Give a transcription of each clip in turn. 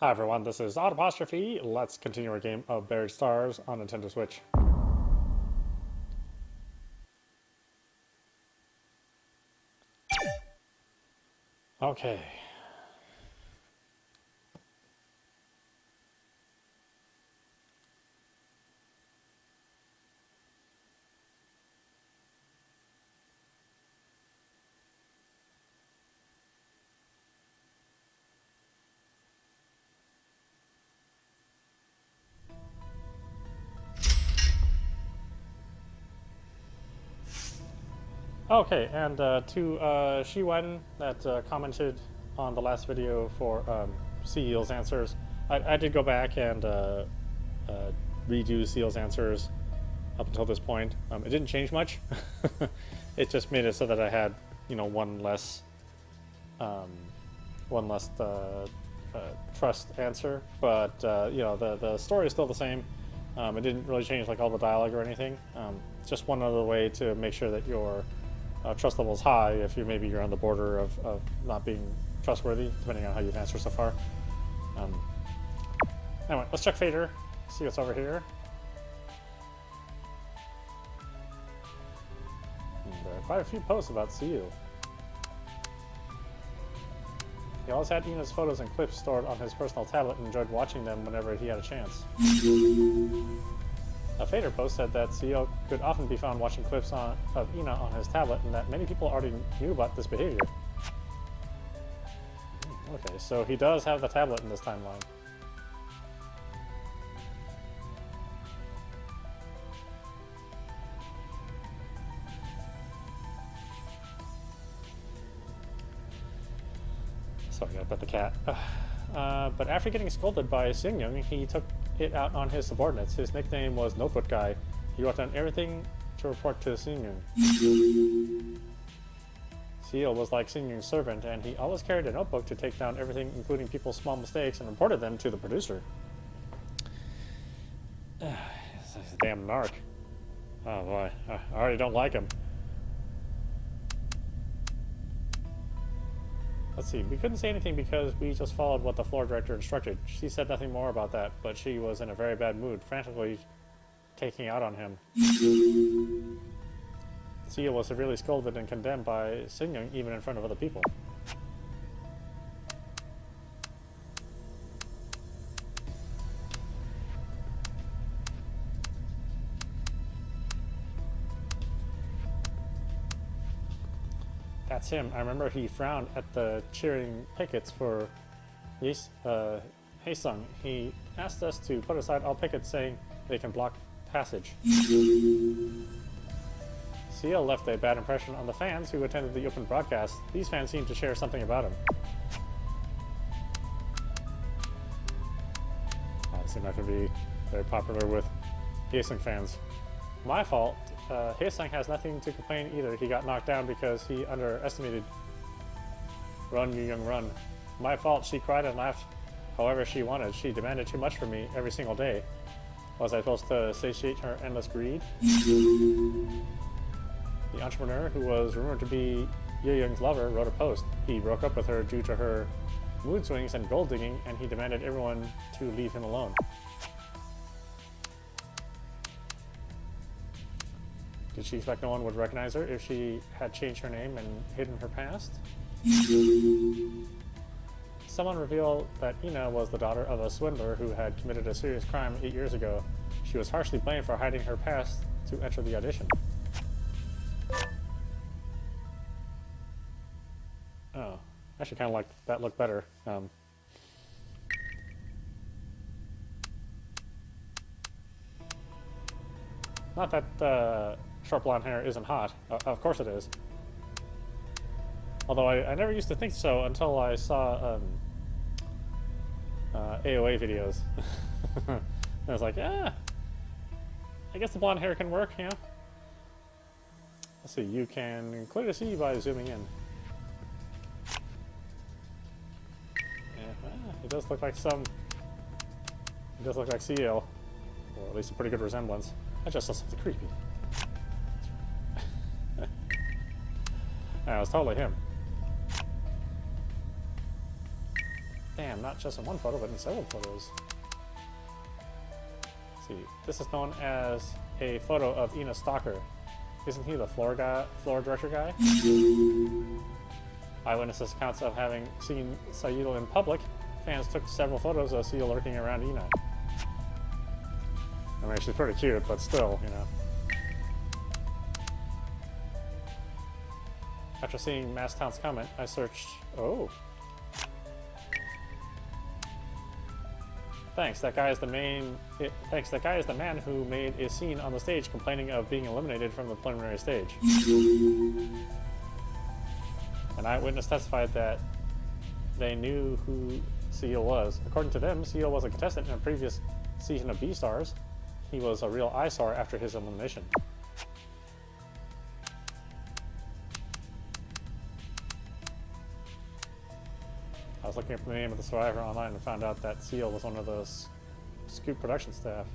Hi everyone, this is audap. Let's continue our game of Buried Stars on Nintendo Switch. Okay. Okay, and to Shiwen that commented on the last video for Seal's answers, I did go back and redo Seal's answers up until this point. It didn't change much. It just made it so that I had, one less trust answer. But the story is still the same. It didn't really change like all the dialogue or anything. Just one other way to make sure that your trust level is high if you're on the border of not being trustworthy, depending on how you've answered so far. Anyway, let's check Phater, see what's over here. And, quite a few posts about Ceo. He always had Ina's photos and clips stored on his personal tablet and enjoyed watching them whenever he had a chance. A Phater post said that Ceo could often be found watching clips of Ina on his tablet and that many people already knew about this behavior. Okay, so he does have the tablet in this timeline. Sorry, I gotta pet the cat. But after getting scolded by Xingyang, he took it out on his subordinates. His nickname was Notebook Guy. He wrote down everything to report to Xingyang. Ceo was like Xingyang's servant, and he always carried a notebook to take down everything, including people's small mistakes, and reported them to the producer. Damn narc. Oh boy, I already don't like him. Let's see, we couldn't say anything because we just followed what the floor director instructed. She said nothing more about that, but she was in a very bad mood, frantically taking out on him. Ceo was severely scolded and condemned by Xingyang even in front of other people. That's him. I remember he frowned at the cheering pickets for Haesung. He asked us to put aside all pickets, saying they can block passage. Ceo left a bad impression on the fans who attended the open broadcast. These fans seemed to share something about him. Obviously not going to be very popular with Haesung fans. My fault. Haesung has nothing to complain either. He got knocked down because he underestimated Run You Young Run. My fault. She cried and laughed however she wanted. She demanded too much from me every single day. Was I supposed to satiate her endless greed? The entrepreneur, who was rumored to be Yo Young's lover, wrote a post. He broke up with her due to her mood swings and gold digging, and he demanded everyone to leave him alone. Did she expect no one would recognize her if she had changed her name and hidden her past? Someone revealed that Ina was the daughter of a swindler who had committed a serious crime 8 years ago. She was harshly blamed for hiding her past to enter the audition. Oh, I actually kind of like that look better. Not that short blonde hair isn't hot. Of course it is. Although I never used to think so until I saw AOA videos. And I was like, yeah, I guess the blonde hair can work, you know? Let's see, you can clearly see by zooming in. Yeah, it does look like Ceo, or at least a pretty good resemblance. I just saw something creepy. That was totally him. Damn, not just in one photo, but in several photos. Let's see, this is known as a photo of Ina's stalker. Isn't he the floor director guy? Eyewitnesses accounts of having seen Sayil in public. Fans took several photos of Sayil lurking around Ina. I mean, she's pretty cute, but still, you know. After seeing Masstown's comment, I searched... Oh. Thanks, that guy is the man who made a scene on the stage complaining of being eliminated from the preliminary stage. An eyewitness testified that they knew who Ceo was. According to them, Ceo was a contestant in a previous season of B-Stars. He was a real eyesore after his elimination. I was looking up the name of the survivor online and found out that Ceo was one of the Scoop production staff.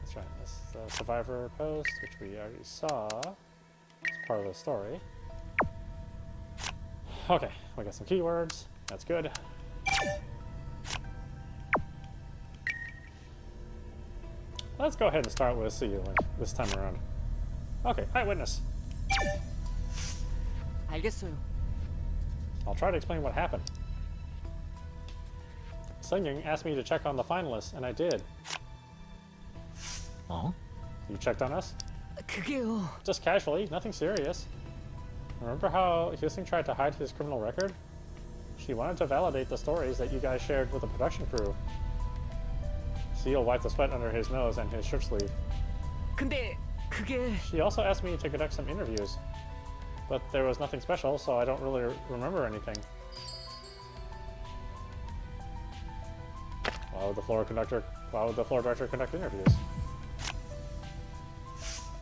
That's right, this is the survivor post, which we already saw. It's part of the story. Okay, we got some keywords. That's good. Let's go ahead and start with Ceo this time around. Okay, eyewitness. 알겠어요. I'll try to explain what happened. Singing asked me to check on the finalists, and I did. Huh? You checked on us? 그게요. Just casually, nothing serious. Remember how Hyosung tried to hide his criminal record? She wanted to validate the stories that you guys shared with the production crew. Ceo wiped the sweat under his nose and his shirt sleeve. 근데 그게 She also asked me to conduct some interviews, but there was nothing special, so I don't really remember anything. Why would the floor director conduct interviews?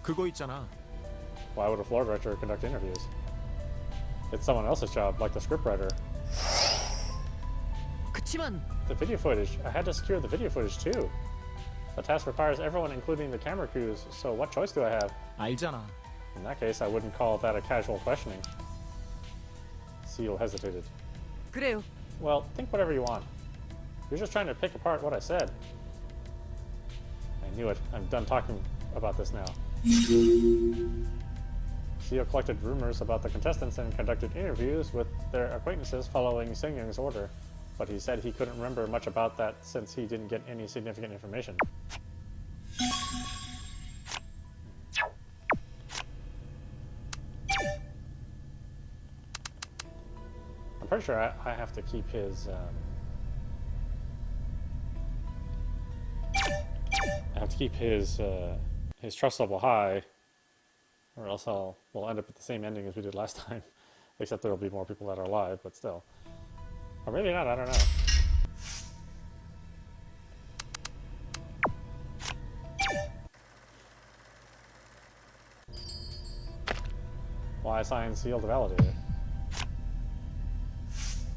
그거 있잖아. Why would a floor director conduct interviews? It's someone else's job, like the scriptwriter. 그치만 The video footage. I had to secure the video footage too. The task requires everyone, including the camera crews, so what choice do I have? 알잖아. In that case, I wouldn't call that a casual questioning. Ceo hesitated. 그래요. Well, think whatever you want. You're just trying to pick apart what I said. I knew it. I'm done talking about this now. Ceo collected rumors about the contestants and conducted interviews with their acquaintances following Seungyoung's order, but he said he couldn't remember much about that since he didn't get any significant information. I'm pretty sure I have to keep his his trust level high, or else we'll end up at the same ending as we did last time, except there'll be more people that are alive, but still. Or maybe not, I don't know. Why assign Seal to validate it?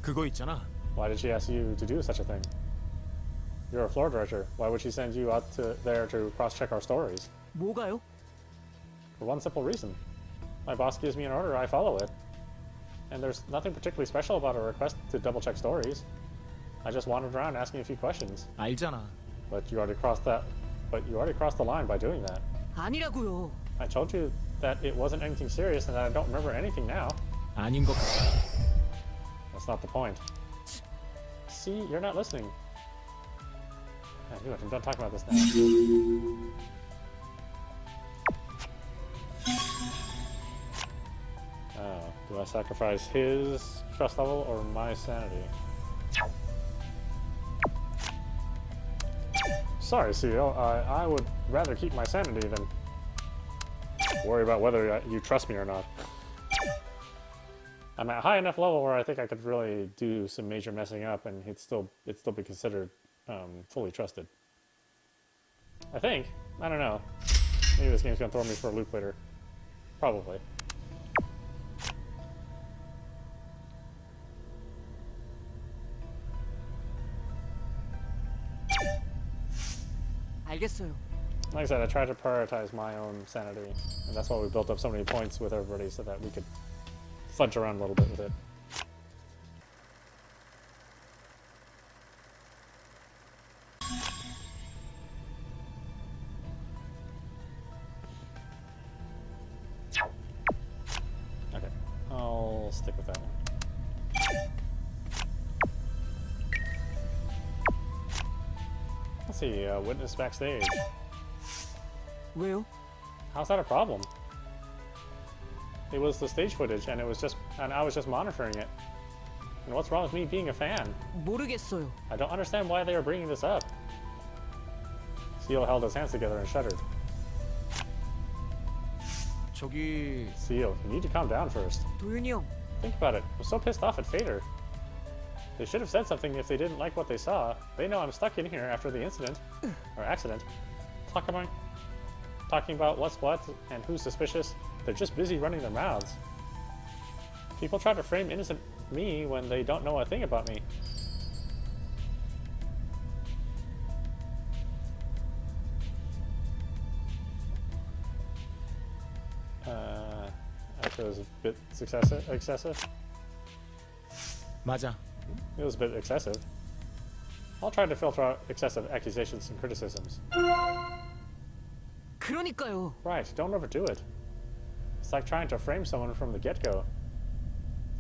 그거 있잖아. Why did she ask you to do such a thing? You're a floor director. Why would she send you out there to cross-check our stories? 뭐가요? For one simple reason. My boss gives me an order, I follow it. And there's nothing particularly special about a request to double-check stories. I just wandered around asking a few questions. 알잖아. But you already crossed the line by doing that. 아니라고요. I told you that it wasn't anything serious and that I don't remember anything now. 아닌 것 같아. That's not the point. See, you're not listening. I knew it. I'm done talking about this now. Oh, do I sacrifice his trust level or my sanity? Sorry, CEO. I would rather keep my sanity than worry about whether you trust me or not. I'm at a high enough level where I think I could really do some major messing up and it'd still be considered fully trusted. I think. I don't know. Maybe this game's gonna throw me for a loop later. Probably. 알겠어요. Like I said, I tried to prioritize my own sanity, and that's why we built up so many points with everybody so that we could fudge around a little bit with it. Okay, I'll stick with that one. Let's see, witness backstage. 왜요? How's that a problem? It was the stage footage, and I was just monitoring it. And what's wrong with me being a fan? 모르겠어요. I don't understand why they are bringing this up. Ceo held his hands together and shuddered. 저기 Ceo, you need to calm down first. 도윤이 형, Think about it. I'm so pissed off at Phater. They should have said something if they didn't like what they saw. They know I'm stuck in here after the incident. Or accident. Talking about what's what and who's suspicious. They're just busy running their mouths. People try to frame innocent me when they don't know a thing about me. That was a bit excessive. 맞아. It was a bit excessive. I'll try to filter out excessive accusations and criticisms. 그러니까요. Right, don't overdo it. It's like trying to frame someone from the get-go.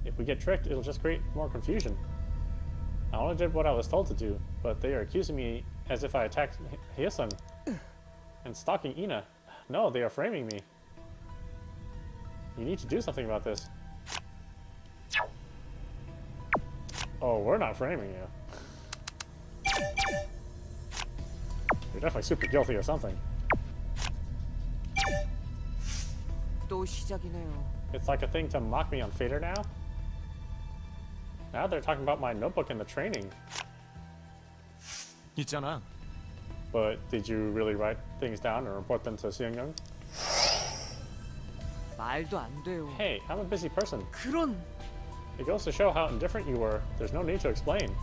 If we get tricked, it'll just create more confusion. I only did what I was told to do, but they are accusing me as if I attacked Hyesung and stalking Ina. No, they are framing me. You need to do something about this. Oh, we're not framing you. You're definitely super guilty or something. 또 시작이네요. It's like a thing to mock me on Phater now? Now they're talking about my notebook in the training. 있잖아. But did you really write things down and report them to Seung-young? 말도 안 돼요. Hey, I'm a busy person. 그런 It goes to show how indifferent you were. There's no need to explain.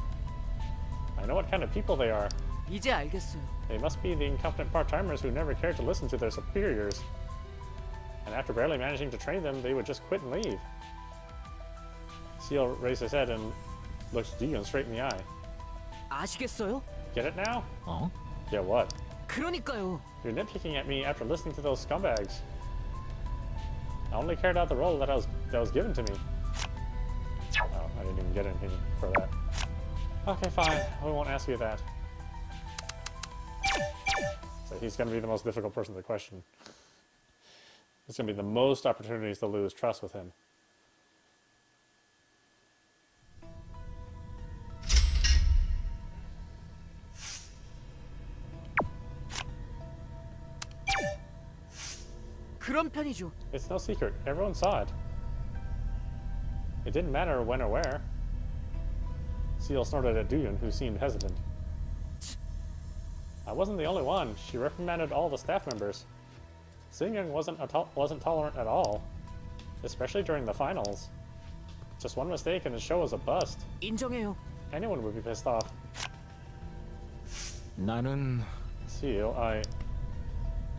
I know what kind of people they are. 이제 알겠어요. They must be the incompetent part-timers who never cared to listen to their superiors. And after barely managing to train them, they would just quit and leave. Ceo raised his head and looked Deegan straight in the eye. 아시겠어요? Get it now? 어? Get what? 그러니까요. You're nitpicking at me after listening to those scumbags. I only cared out the role that was given to me. Oh, I didn't even get anything for that. Okay, fine. We won't ask you that. So he's going to be the most difficult person to question. It's going to be the most opportunities to lose trust with him. 그런 편이죠. It's no secret. Everyone saw it. It didn't matter when or where. Ceo snorted at Duyun, who seemed hesitant. I wasn't the only one. She reprimanded all the staff members. Seung-young wasn't tolerant at all, especially during the finals. Just one mistake and the show was a bust. 인정해요. Anyone would be pissed off. 나는 Ceo,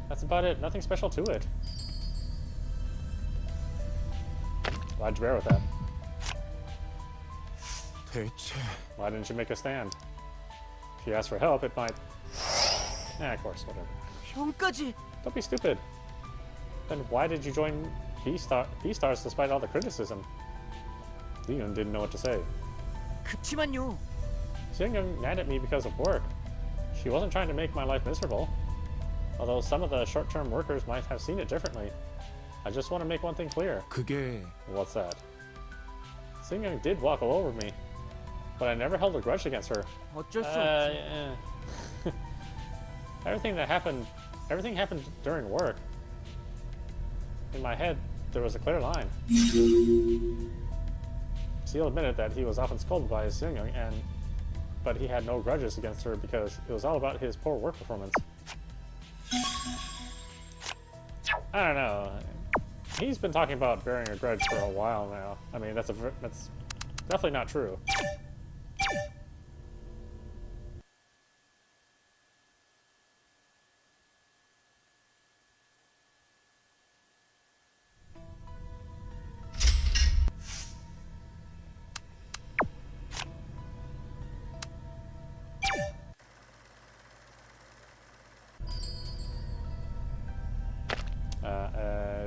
that's about it. Nothing special to it. Why'd you bear with that? 대체 Why didn't you make a stand? If you asked for help, it might... of course, whatever. 형까지. Don't be stupid. Then why did you join B-Stars despite all the criticism? Leon didn't know what to say. 그치만요. Seung-young nagged at me because of work. She wasn't trying to make my life miserable. Although some of the short-term workers might have seen it differently. I just want to make one thing clear. 그게 What's that? Seung-young did walk all over me, but I never held a grudge against her. 어쩔 수 없지. Everything happened during work. In my head, there was a clear line. Seal admitted that he was often scolded by Seung-young, but he had no grudges against her because it was all about his poor work performance. I don't know. He's been talking about bearing a grudge for a while now. I mean, that's definitely not true.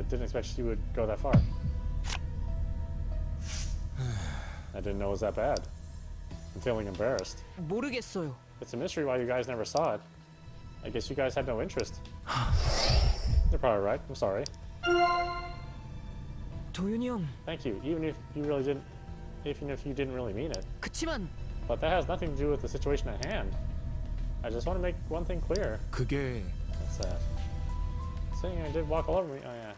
Didn't expect she would go that far. I didn't know it was that bad. I'm feeling embarrassed. 모르겠어요. It's a mystery why you guys never saw it. I guess you guys had no interest. You're probably right. I'm sorry. 도윤이 형. Thank you. Even if you didn't really mean it. 그치만 But that has nothing to do with the situation at hand. I just want to make one thing clear. 그게 What's that? Saying I did walk all over me. Oh yeah.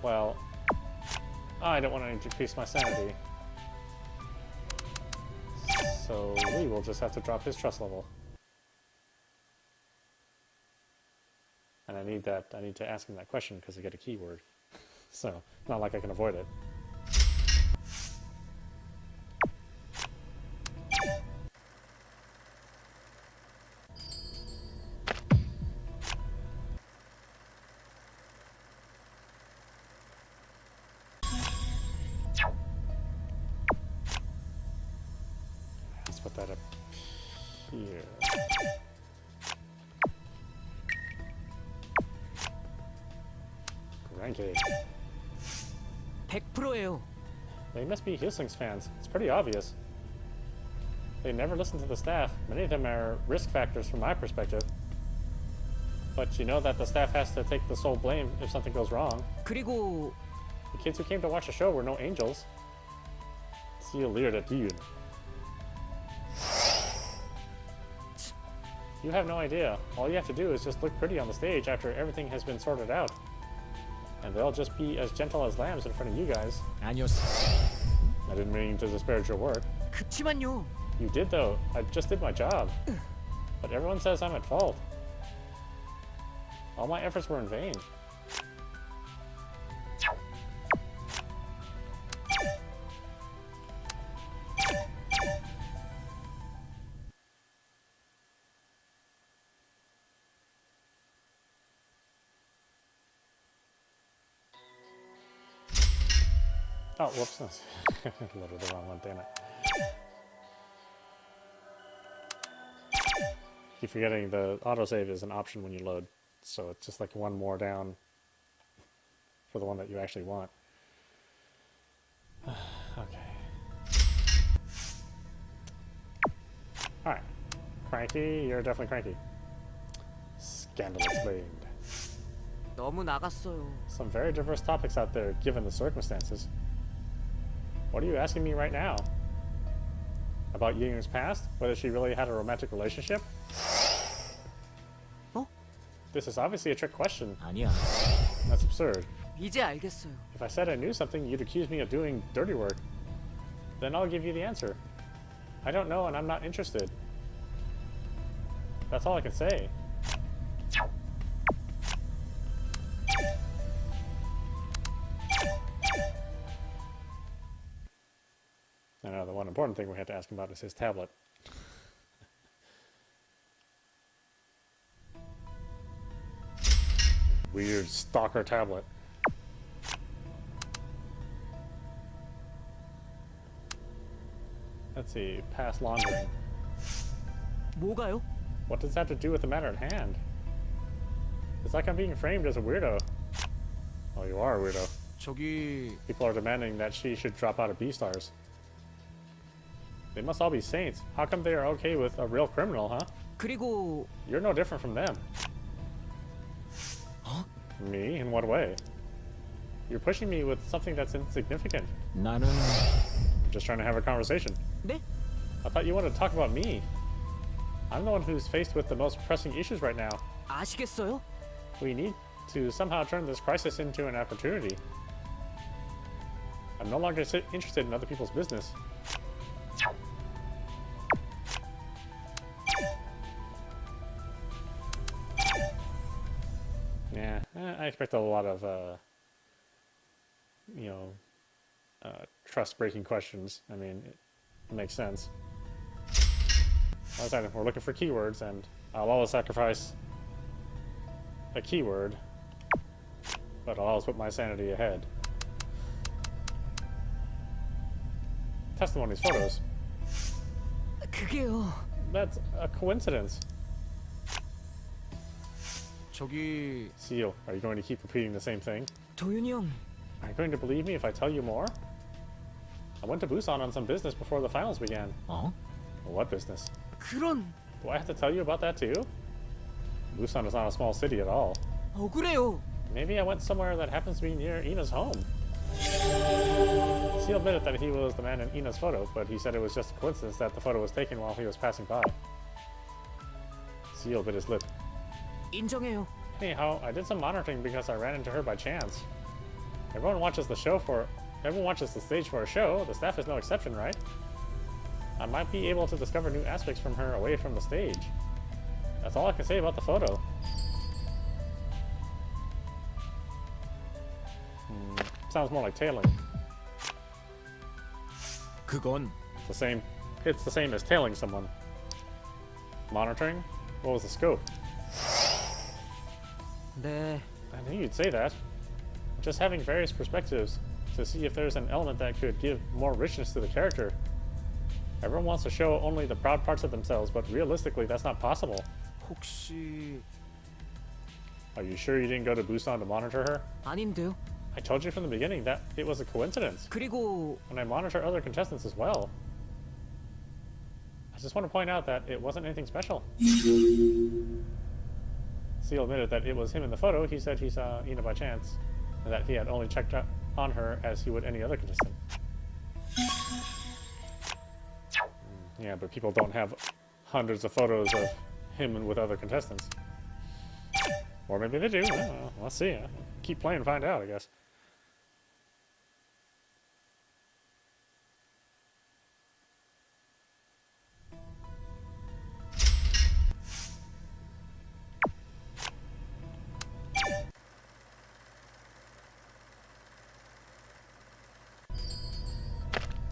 Well, I don't want to decrease my sanity. So we will just have to drop his trust level. And I need to ask him that question because I get a keyword. So, not like I can avoid it. Let's put that up here. 100%예요. They must be Hillsings fans. It's pretty obvious. They never listen to the staff. Many of them are risk factors from my perspective. But you know that the staff has to take the sole blame if something goes wrong. 그리고 The kids who came to watch the show were no angels. See you leered at Dune. You have no idea. All you have to do is just look pretty on the stage after everything has been sorted out. And they'll just be as gentle as lambs in front of you guys. 아니었어. I didn't mean to disparage your work. 그치만요. You did though. I just did my job. But everyone says I'm at fault. All my efforts were in vain. Oh, whoops. Loaded the wrong one, damn it. Keep forgetting the autosave is an option when you load. So it's just like one more down for the one that you actually want. Okay. Alright. Cranky, you're definitely cranky. Scandal explained. 너무 나갔어요. Some very diverse topics out there given the circumstances. What are you asking me right now? About Ying's past? Whether she really had a romantic relationship? 어? This is obviously a trick question. 아니야. That's absurd. 이제 알겠어요. If I said I knew something, you'd accuse me of doing dirty work. Then I'll give you the answer. I don't know and I'm not interested. That's all I can say. I know the one important thing we had to ask him about is his tablet. Weird stalker tablet. Let's see, past laundering. 뭐가요? What does that have to do with the matter at hand? It's like I'm being framed as a weirdo. Oh, you are a weirdo. 저기 People are demanding that she should drop out of B-stars. They must all be saints. How come they are okay with a real criminal, huh? 그리고 You're no different from them. Huh? Me? In what way? You're pushing me with something that's insignificant. 나는 I'm just trying to have a conversation. 네? I thought you wanted to talk about me. I'm the one who's faced with the most pressing issues right now. 아시겠어요? We need to somehow turn this crisis into an opportunity. I'm no longer interested in other people's business. Yeah, I expect a lot of, trust-breaking questions. I mean, it makes sense. We're looking for keywords, and I'll always sacrifice a keyword, but I'll always put my sanity ahead. Testimonies, photos. 그게요. That's a coincidence. 저기 Ceo, are you going to keep repeating the same thing? 도윤이 형, Are you going to believe me if I tell you more? I went to Busan on some business before the finals began. 어? What business? 그런 Do I have to tell you about that too? Busan is not a small city at all. 억울해요. Maybe I went somewhere that happens to be near Ina's home. He admitted that he was the man in Ina's photo, but he said it was just a coincidence that the photo was taken while he was passing by. Seal bit his lip. 인정해요. Anyhow, I did some monitoring because I ran into her by chance. Everyone watches the stage for a show. The staff is no exception, right? I might be able to discover new aspects from her away from the stage. That's all I can say about the photo. Sounds more like tailing. 그건 It's the same as tailing someone. Monitoring? What was the scope? 네, I knew you'd say that. Just having various perspectives to see if there's an element that could give more richness to the character. Everyone wants to show only the proud parts of themselves, but realistically that's not possible. 혹시 Are you sure you didn't go to Busan to monitor her? 아닌데요. I told you from the beginning that it was a coincidence. 그리고 And I monitor other contestants as well. I just want to point out that it wasn't anything special. Seal admitted that it was him in the photo. He said he saw Ina by chance, and that he had only checked on her as he would any other contestant. Yeah, but people don't have hundreds of photos of him with other contestants. Or maybe they do. I don't know. Let's see. Keep playing and find out, I guess.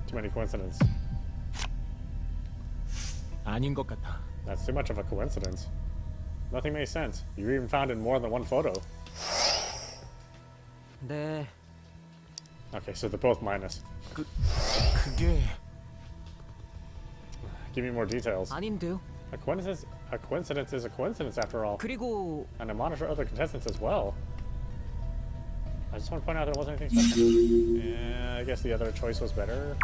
Too many coincidences. 아닌 것 같아. That's too much of a coincidence. Nothing makes sense. You were even found in more than one photo. 네, Okay, so they're both minus. 그게 Give me more details. 아닌데요. A coincidence is a coincidence after all. 그리고 And I monitor other contestants as well. I just want to point out there wasn't anything special. Yeah, I guess the other choice was better.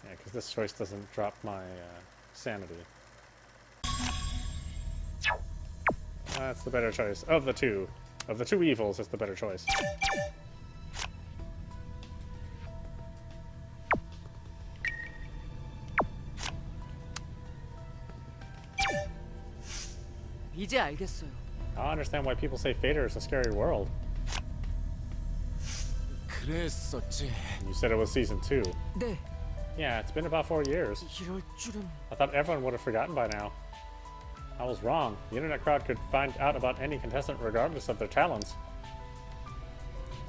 Because this choice doesn't drop my sanity. That's the better choice. Of the two evils, it's the better choice. 이제 알겠어요. I understand why people say Phater is a scary world. 그랬었지. You said it was season 2. 네, Yeah, it's been about 4 years. 이럴 줄은. I thought everyone would have forgotten by now. I was wrong. The internet crowd could find out about any contestant regardless of their talents.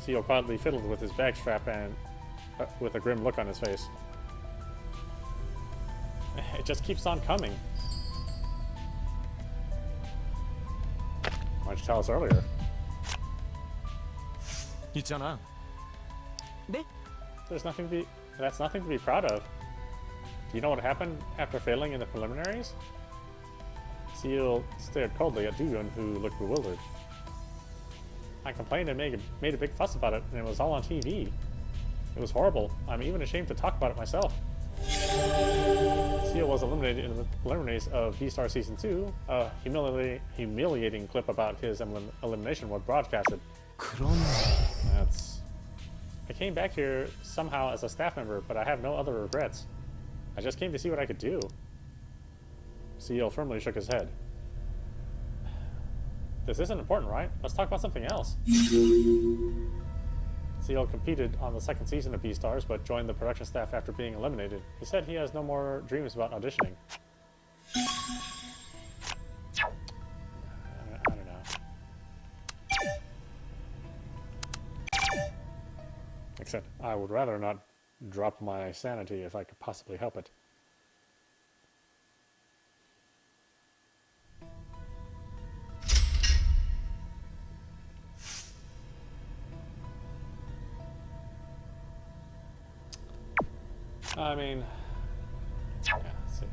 Ceo quietly fiddled with his bag strap and with a grim look on his face. It just keeps on coming. Why'd you tell us earlier? 있잖아. 네? That's nothing to be proud of. Do you know what happened after failing in the preliminaries? Seal stared coldly at Dooyun, who looked bewildered. I complained and made a big fuss about it, and it was all on TV. It was horrible. I'm even ashamed to talk about it myself. Seal was eliminated in the preliminaries of V-Star Season 2. A humiliating clip about his elimination was broadcasted. 그럼 I came back here somehow as a staff member, but I have no other regrets. I just came to see what I could do. CEO firmly shook his head. This isn't important, right? Let's talk about something else. CEO competed on the second season of B-Stars, but joined the production staff after being eliminated. He said he has no more dreams about auditioning. I don't said, I would rather not drop my sanity if I could possibly help it. I mean, yeah, let's see.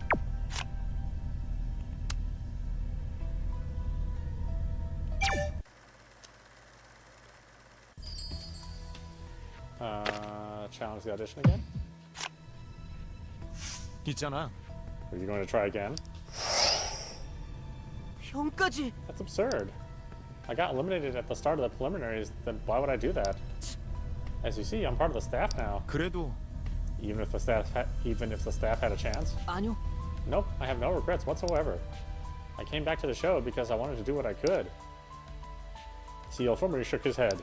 Challenge the audition again? 있잖아. Are you going to try again? 형까지. That's absurd. I got eliminated at the start of the preliminaries, then why would I do that? As you see, I'm part of the staff now. 그래도 Even if the staff had a chance? 아니요. Nope, I have no regrets whatsoever. I came back to the show because I wanted to do what I could. CEO formerly shook his head.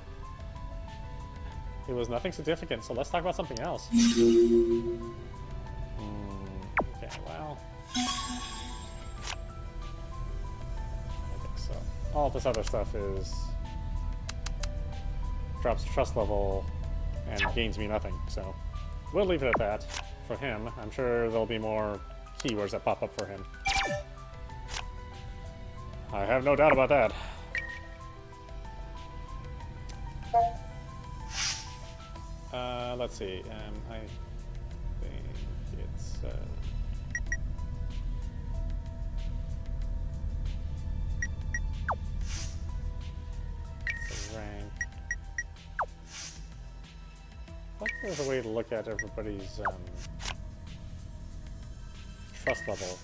It was nothing significant, so let's talk about something else. Okay, well... I think so. All this other stuff is... drops trust level and gains me nothing, so... We'll leave it at that. For him, I'm sure there'll be more keywords that pop up for him. I have no doubt about that. Let's see. I think it's a rank. I think there's a way to look at everybody's trust level.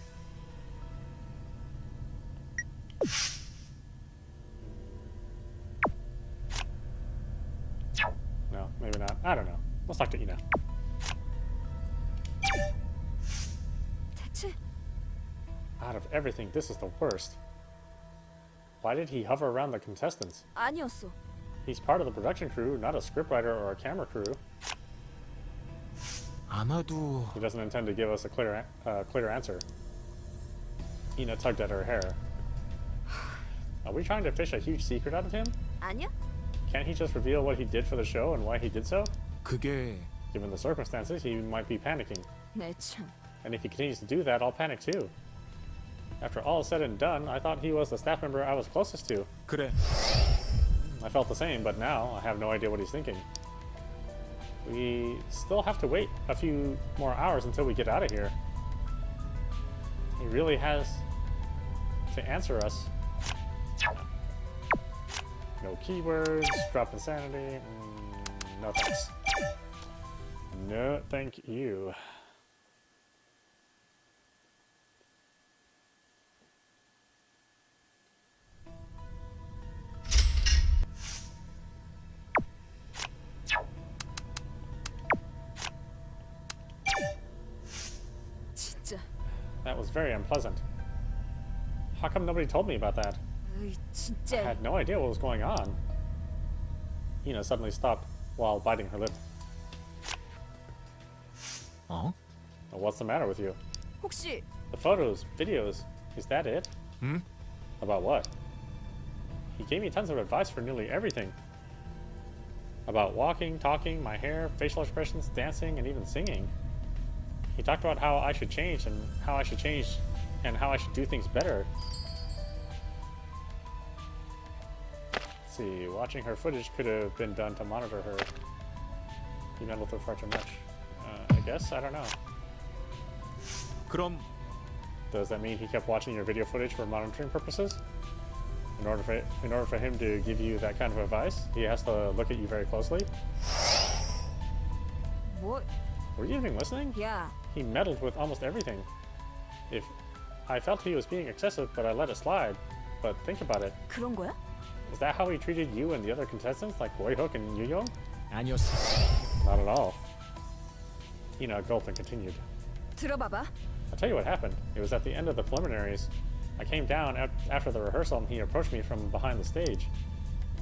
No, maybe not. I don't know. Let's talk to Ina. 대체 Out of everything, this is the worst. Why did he hover around the contestants? 아니었어. He's part of the production crew, not a scriptwriter or a camera crew. 아마도 He doesn't intend to give us a clear answer. Ina tugged at her hair. Are we trying to fish a huge secret out of him? 아니야? Can't he just reveal what he did for the show and why he did so? 그게 Given the circumstances, he might be panicking. 네 참. And if he continues to do that, I'll panic too. After all is said and done, I thought he was the staff member I was closest to. 그래. I felt the same, but now I have no idea what he's thinking. We still have to wait a few more hours until we get out of here. He really has to answer us. No keywords, drop insanity. No thanks. No, thank you. 진짜. That was very unpleasant. How come nobody told me about that? 으이, I 진짜. had no idea what was going on. Ina suddenly stopped while biting her lip. 어? What's the matter with you? 혹시 The photos, videos, is that it? 응? About what? He gave me tons of advice for nearly everything. About walking, talking, my hair, facial expressions, dancing, and even singing. He talked about how I should change and how I should do things better. Let's see, watching her footage could have been done to monitor her. He meddled with her far too much. I guess? I don't know. 그럼 Does that mean he kept watching your video footage for monitoring purposes? In order for him to give you that kind of advice, he has to look at you very closely? 뭐? Were you even listening? 야, He meddled with almost everything. If I felt he was being excessive, but I let it slide. But think about it. 그런 거야? Is that how he treated you and the other contestants, like Wei-hook and Yu-Yong? 아니었어. Not at all. Ina gulped and continued. 들어봐봐. I'll tell you what happened. It was at the end of the preliminaries. I came down after the rehearsal and he approached me from behind the stage.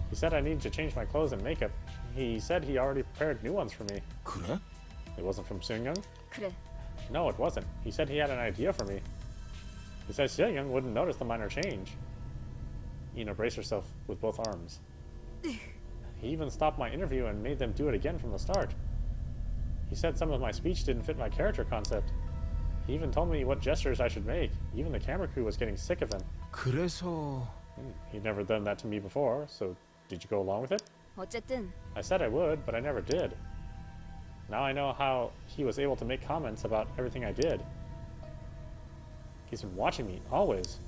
He said I needed to change my clothes and makeup. He said he already prepared new ones for me. 그래? It wasn't from Seung-young? 그래. No, it wasn't. He said he had an idea for me. He said Seung-young wouldn't notice the minor change. Ina braced herself with both arms. He even stopped my interview and made them do it again from the start. He said some of my speech didn't fit my character concept. He even told me what gestures I should make. Even the camera crew was getting sick of him. 그래서 He'd never done that to me before, so did you go along with it? 어쨌든 I said I would, but I never did. Now I know how he was able to make comments about everything I did. He's been watching me, always.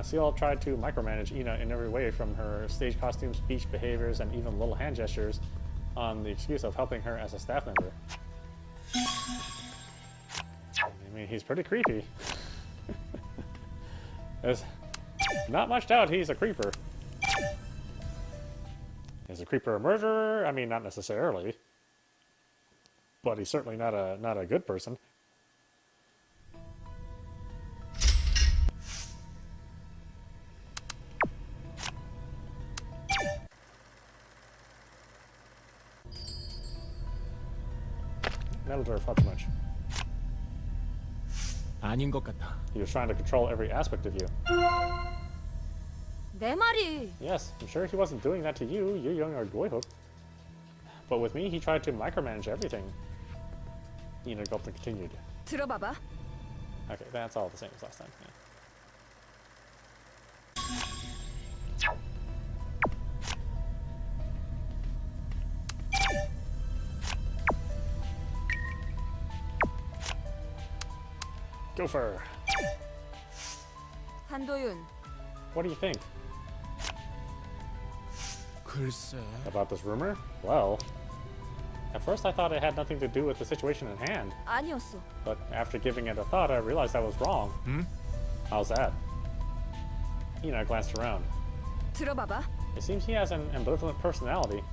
Seal tried to micromanage Ina in every way, from her stage costume, speech, behaviors, and even little hand gestures, on the excuse of helping her as a staff member. I mean, he's pretty creepy. There's not much doubt he's a creeper. Is a creeper a murderer? I mean, not necessarily. But he's certainly not a good person. Metal far too much. 아닌 것 같아. He was trying to control every aspect of you. 내 말이. Yes, I'm sure he wasn't doing that to you, you young boyhood. But with me, he tried to micromanage everything. Ina gulped and continued. 들어봐봐. Okay, that's all the same as last time. Yeah. Gopher. 한도윤. What do you think 글쎄. about this rumor? Well, at first I thought it had nothing to do with the situation at hand, 아니었어. but after giving it a thought, I realized I was wrong. How's that? Ina glanced around. 들어봐봐. It seems he has an ambivalent personality.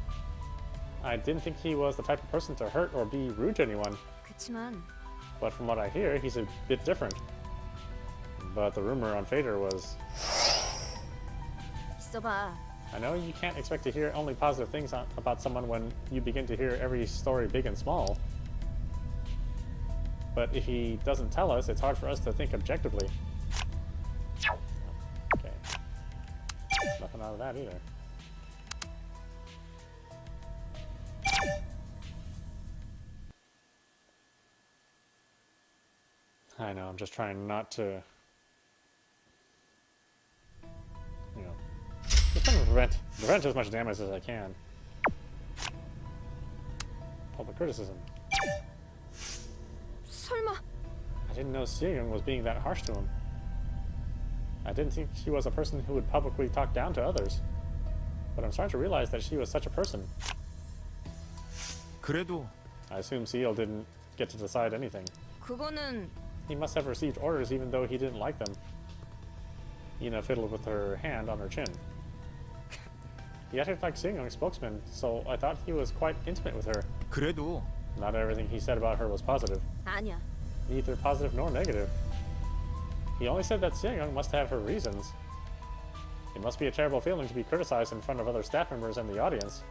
I didn't think he was the type of person to hurt or be rude to anyone, 그치만 but from what I hear, he's a bit different. But the rumor on Phater was... 있어봐. I know you can't expect to hear only positive things about someone when you begin to hear every story big and small. But if he doesn't tell us, it's hard for us to think objectively. Okay. Nothing out of that either. I know, I'm just trying not to... You know... Just trying to prevent as much damage as I can. Public criticism. 설마. I didn't know Seo was being that harsh to him. I didn't think she was a person who would publicly talk down to others. But I'm starting to realize that she was such a person. 그래도 I assume Seo didn't get to decide anything. 그거는 He must have received orders even though he didn't like them. Ina fiddled with her hand on her chin. He acted like Seo-young's spokesman, so I thought he was quite intimate with her. 그래도 Not everything he said about her was positive. 아니야. Neither positive nor negative. He only said that Seo-young must have her reasons. It must be a terrible feeling to be criticized in front of other staff members and the audience.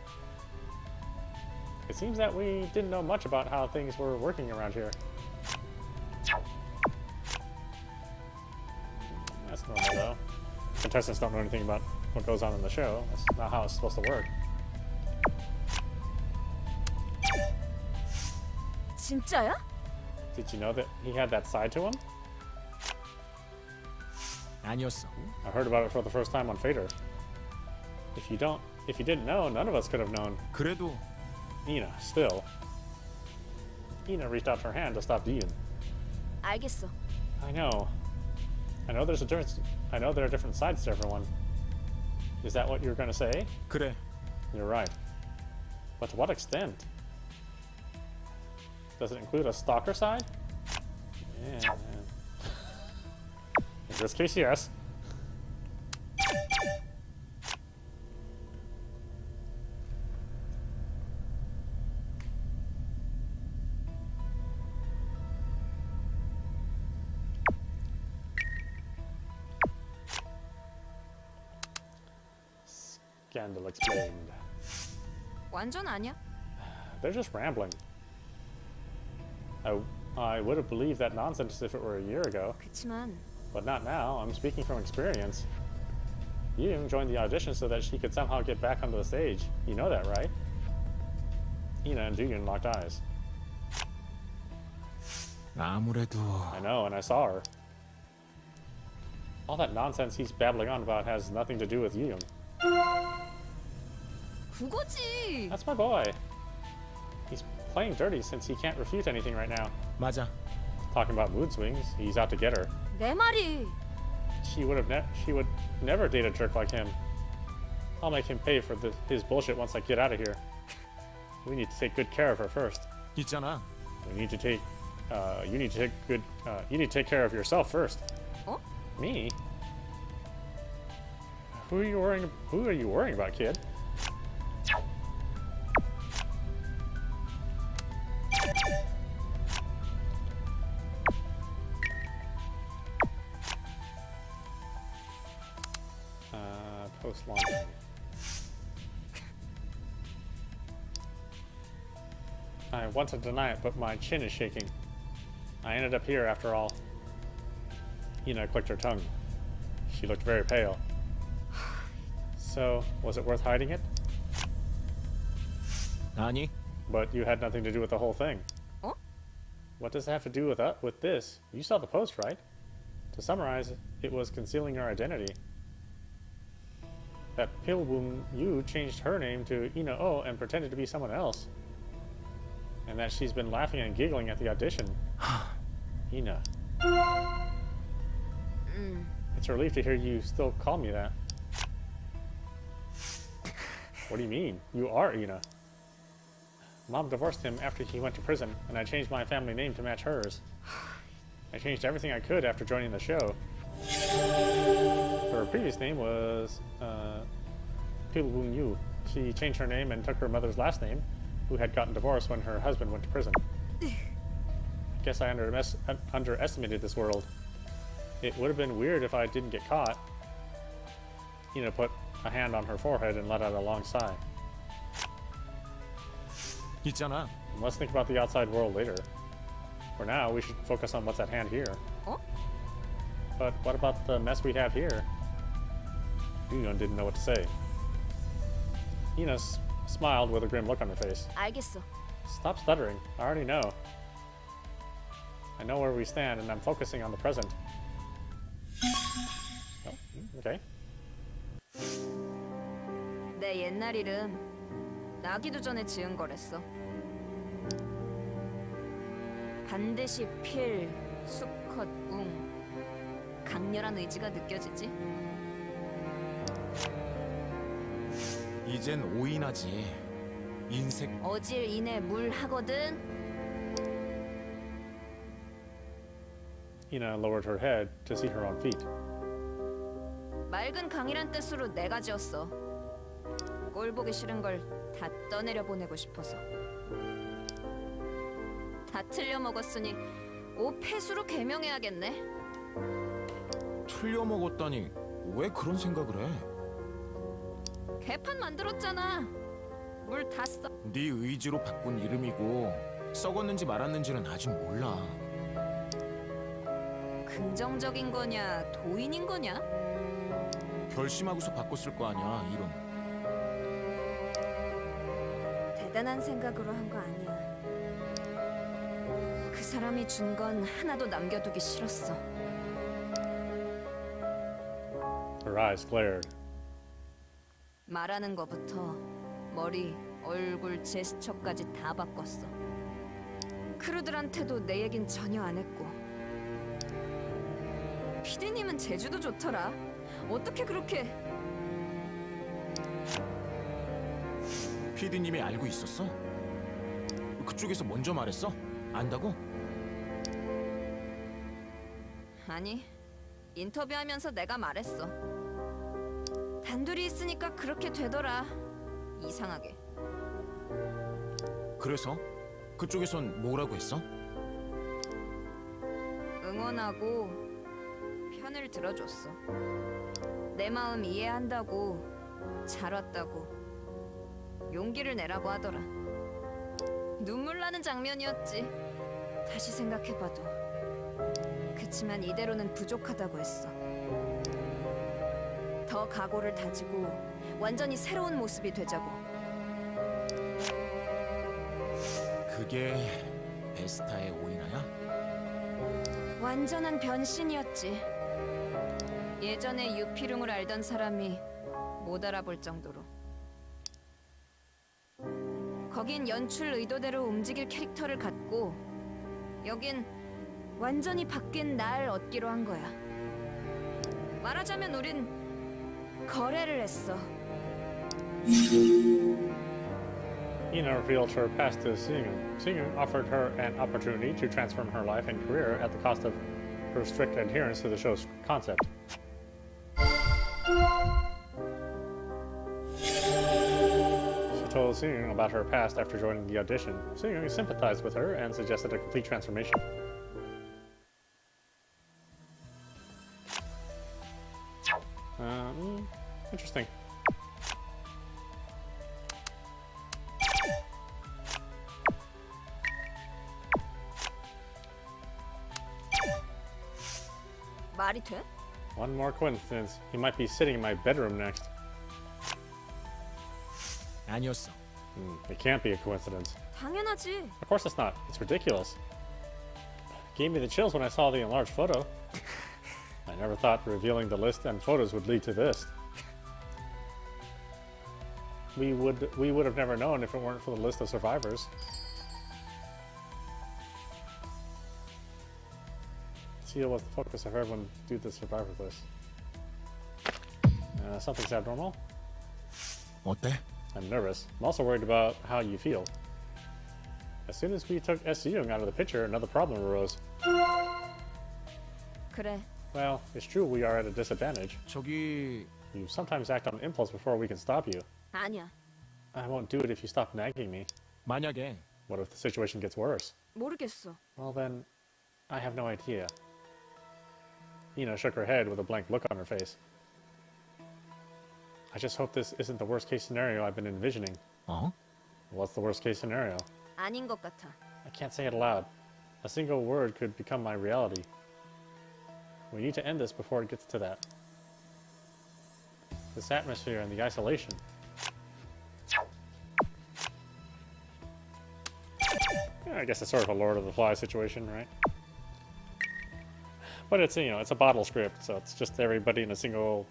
It seems that we didn't know much about how things were working around here. That's normal though. Contestants don't know anything about what goes on in the show. That's not how it's supposed to work. 진짜야? Did you know that he had that side to him? 아니었어. I heard about it for the first time on Phater. If you didn't know, none of us could have known. 그래도 Ina, still. Ina reached out her hand to stop Dian. 알겠어. I know. I know there's a difference. I know there are different sides to everyone. Is that what you're going to say? 그래. You're right. But to what extent? Does it include a stalker side? Yeah. In this case, yes. Scandal explained. 완전 아니야. They're just rambling. I would have believed that nonsense if it were a year ago, 그치만 but not now. I'm speaking from experience. Yoon joined the audition so that she could somehow get back onto the stage. You know that, right? Ina and Yoon locked eyes. 아무래도 I know, and I saw her. All that nonsense he's babbling on about has nothing to do with Yoon. 그거지. That's my boy. He's playing dirty since he can't refute anything right now. 맞아. Talking about mood swings, he's out to get her. 내 말이. She would never date a jerk like him. I'll make him pay for his bullshit once I get out of here. We need to take good care of her first. 있잖아. You need to take care of yourself first. 어? Me? Who are you worrying about, kid? Post launch. I want to deny it, but my chin is shaking. I ended up here after all. Ina clicked her tongue. She looked very pale. So, was it worth hiding it? 아니, But you had nothing to do with the whole thing. 어? What does it have to do with this? You saw the post, right? To summarize, it was concealing your identity. That Pilboom Yu changed her name to Ina Oh and pretended to be someone else. And that she's been laughing and giggling at the audition. Ina. It's a relief to hear you still call me that. What do you mean? You are Ina. Mom divorced him after he went to prison, and I changed my family name to match hers. I changed everything I could after joining the show. Her previous name was Pilboom Yu. She changed her name and took her mother's last name, who had gotten divorced when her husband went to prison. I guess I underestimated this world. It would have been weird if I didn't get caught. Ina put a hand on her forehead and let out a long sigh. 있잖아. Let's think about the outside world later. For now, we should focus on what's at hand here. 어? But what about the mess we have here? Yoon didn't know what to say. Ina smiled with a grim look on her face. 알겠어. Stop stuttering. I already know. I know where we stand, and I'm focusing on the present. Oh, okay. 내 옛날 이름 나기도 전에 지은 거랬어. 반드시 필, 수컷, 웅. 강렬한 의지가 느껴지지? 이젠 오인하지. 인색. 어질 인해 물 하거든. Ina lowered her head to see her on feet. 맑은 강이란 뜻으로 내가 지었어. 꼴 보기 싫은 걸 다 떠내려 보내고 싶어서. 다 틀려 먹었으니 오폐수로 개명해야겠네. 틀려 먹었다니 왜 그런 생각을 해? 개판 만들었잖아. 물 다 써. 네 의지로 바꾼 이름이고 썩었는지 말았는지는 아직 몰라. 긍정적인 거냐, 도인인 거냐? 결심하고서 바꿨을 거 아니야, 이름. 대단한 생각으로 한 거 아니야. 그 사람이 준 건 하나도 남겨두기 싫었어. Her eyes glared. 말하는 거부터 머리, 얼굴, 제스처까지 다 바꿨어. 크루들한테도 내 얘긴 전혀 안 했고. 피디님은 제주도 좋더라. 어떻게 그렇게... PD님이 알고 있었어? 그쪽에서 먼저 말했어? 안다고? 아니, 인터뷰하면서 내가 말했어. 단둘이 있으니까 그렇게 되더라. 이상하게. 그래서? 그쪽에선 뭐라고 했어? 응원하고 편을 들어줬어. 내 마음 이해한다고, 잘 왔다고, 용기를 내라고 하더라. 눈물 나는 장면이었지. 다시 생각해봐도. 그치만 이대로는 부족하다고 했어. 더 각오를 다지고 완전히 새로운 모습이 되자고. 그게 베스타의 오인하야? 완전한 변신이었지. 예전에 유피룽을 알던 사람이 못 알아볼 정도로. 거긴 연출 의도대로 움직일 캐릭터를 갖고 여긴 완전히 바뀐 날 얻기로 한 거야. 말하자면 우린 거래를 했어. Ina revealed her past to Seung. Seung offered her an opportunity to transform her life and career at the cost of her strict adherence to the show's concept. She told Seung about her past after joining the audition. Seung sympathized with her and suggested a complete transformation. Interesting. 말이 돼? One more coincidence. He might be sitting in my bedroom next. 아니었어. It can't be a coincidence. 당연하지. Of course it's not. It's ridiculous. Gave me the chills when I saw the enlarged photo. I never thought revealing the list and photos would lead to this. We would have never known if it weren't for the list of survivors. Ceo was the focus of everyone due to the survivor list. Something's abnormal. 어때? I'm nervous. I'm also worried about how you feel. As soon as we took Seung out of the picture, another problem arose. 그래. Well, it's true we are at a disadvantage. 저기 You sometimes act on impulse before we can stop you. 아니야. I won't do it if you stop nagging me. 만약에 What if the situation gets worse? 모르겠어. Well then, I have no idea. Ina shook her head with a blank look on her face. I just hope this isn't the worst case scenario I've been envisioning. 어? What's the worst case scenario? 아닌 것 같아. I can't say it aloud. A single word could become my reality. We need to end this before it gets to that. This atmosphere and the isolation. Yeah, I guess it's sort of a Lord of the Flies situation, right? But it's, you know, it's a bottle script, so it's just everybody in a single,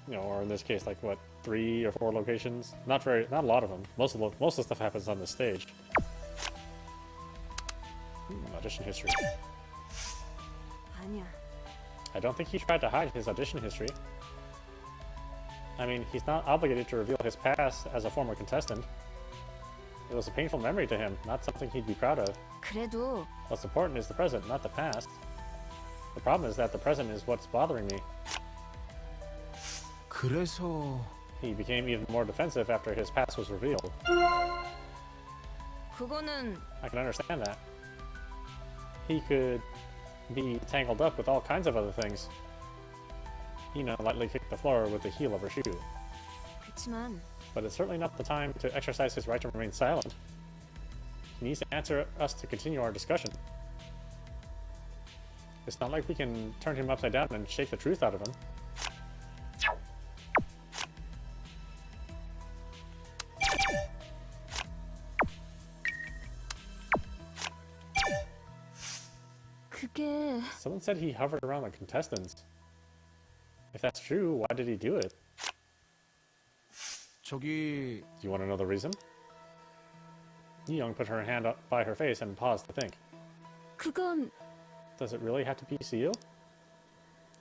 you know, or in this case, like what, 3 or 4 locations? Not a lot of them. Most of the stuff happens on the stage. Audition history. 아니야. I don't think he tried to hide his audition history. I mean, he's not obligated to reveal his past as a former contestant. It was a painful memory to him, not something he'd be proud of. 그래도 What's important is the present, not the past. The problem is that the present is what's bothering me. 그래서 He became even more defensive after his past was revealed. 그거는 I can understand that. He could be tangled up with all kinds of other things. Ina lightly kicked the floor with the heel of her shoe. 그치만 But it's certainly not the time to exercise his right to remain silent. He needs to answer us to continue our discussion. It's not like we can turn him upside down and shake the truth out of him. 그게 Someone said he hovered around the contestants. If that's true, why did he do it? 저기 Do you want to know the reason? Young put her hand up by her face and paused to think. 그건 Does it really have to be Ceo?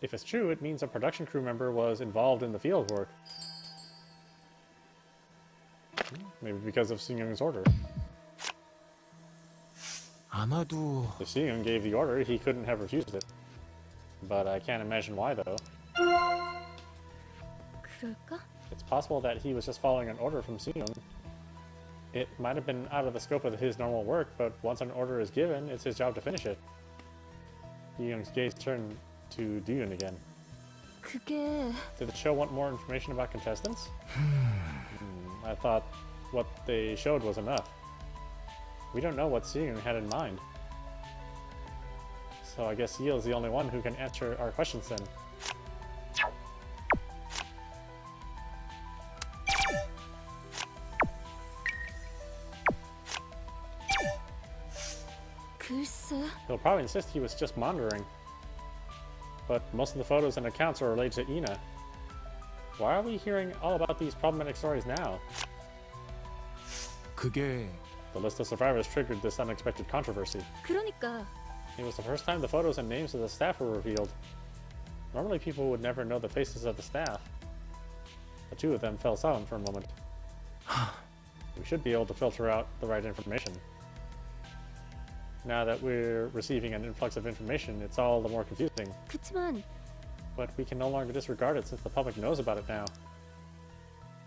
If it's true, it means a production crew member was involved in the field work. Maybe because of Seung's order. 아마도 If Seung gave the order, he couldn't have refused it. But I can't imagine why, though. 그럴까? It's possible that he was just following an order from Seung. It might have been out of the scope of his normal work, but once an order is given, it's his job to finish it. Young's gaze turned to Duyun again. 그게 Did the show want more information about contestants? I thought what they showed was enough. We don't know what Seung had in mind. So I guess Yeo's the only one who can answer our questions then. will probably insist he was just monitoring. But most of the photos and accounts are related to Ina. Why are we hearing all about these problematic stories now? 그게 The list of survivors triggered this unexpected controversy. 그러니까 It was the first time the photos and names of the staff were revealed. Normally people would never know the faces of the staff. The two of them fell silent for a moment. We should be able to filter out the right information. Now that we're receiving an influx of information, it's all the more confusing. 그치만 But we can no longer disregard it since the public knows about it now.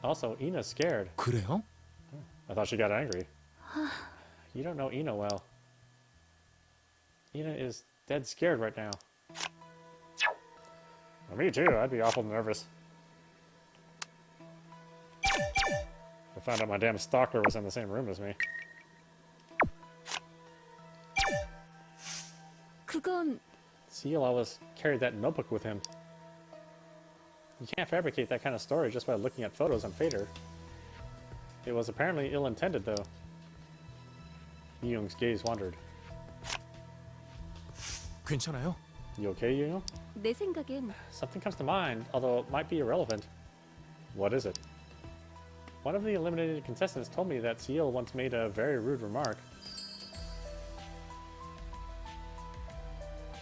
Also, Ina's scared. 그래요? I thought she got angry. You don't know Ina well. Ina is dead scared right now. Well, me too, I'd be awful nervous. I found out my damn stalker was in the same room as me. 그건 Ceo always carried that notebook with him. You can't fabricate that kind of story just by looking at photos on Phater. It was apparently ill-intended, though. Young's gaze wandered. 괜찮아요? You okay, Young? 내 생각엔 Something comes to mind, although it might be irrelevant. What is it? One of the eliminated contestants told me that Ceo once made a very rude remark.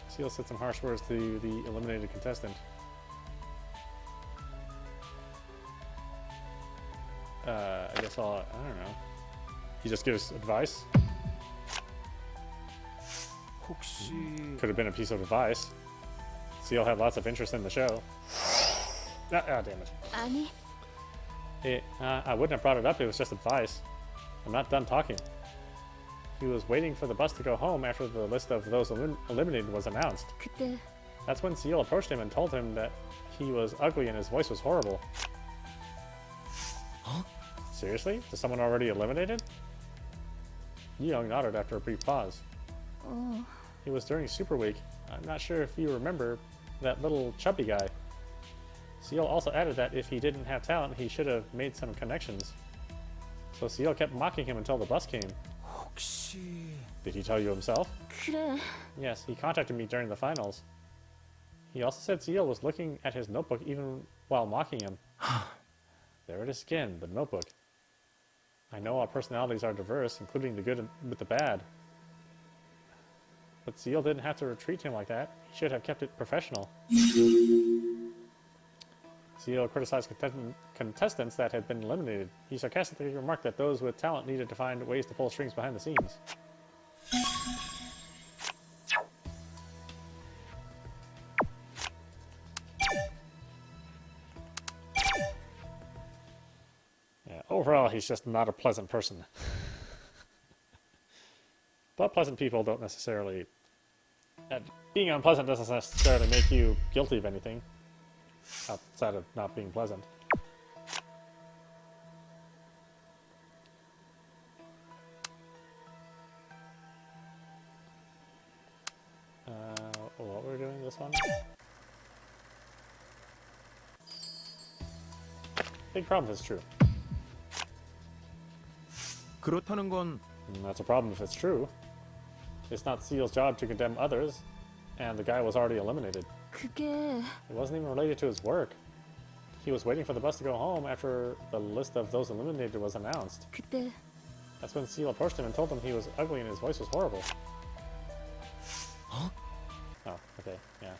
Ceo said some harsh words to the eliminated contestant. I guess I don't know. He just gives advice? 혹시 Could have been a piece of advice. Ceo had lots of interest in the show. Damn it. 아니 I wouldn't have brought it up, it was just advice. I'm not done talking. He was waiting for the bus to go home after the list of those eliminated was announced. 그때 That's when Ceo approached him and told him that he was ugly and his voice was horrible. Huh? Seriously? Is someone already eliminated? Young nodded after a brief pause. 어 It was during Super Week. I'm not sure if you remember that little chubby guy. Ceo also added that if he didn't have talent, he should have made some connections. So Ceo kept mocking him until the bus came. 혹시 Did he tell you himself? 그래 Yes, he contacted me during the finals. He also said Ceo was looking at his notebook even while mocking him. There it is again, the notebook. I know our personalities are diverse, including the good with the bad. But Ceo didn't have to treat him like that. He should have kept it professional. Ceo criticized contestants that had been eliminated. He sarcastically remarked that those with talent needed to find ways to pull strings behind the scenes. Yeah, overall, he's just not a pleasant person. But pleasant people don't necessarily... being unpleasant doesn't necessarily make you guilty of anything, outside of not being pleasant. What were we doing this one? Big problem if it's true. 그렇다는 건 That's a problem if it's true. It's not Ceo's job to condemn others, and the guy was already eliminated. 그게 It wasn't even related to his work. He was waiting for the bus to go home after the list of those eliminated was announced. 그때 That's when Ceo approached him and told him he was ugly and his voice was horrible. Huh? Oh, okay, yeah.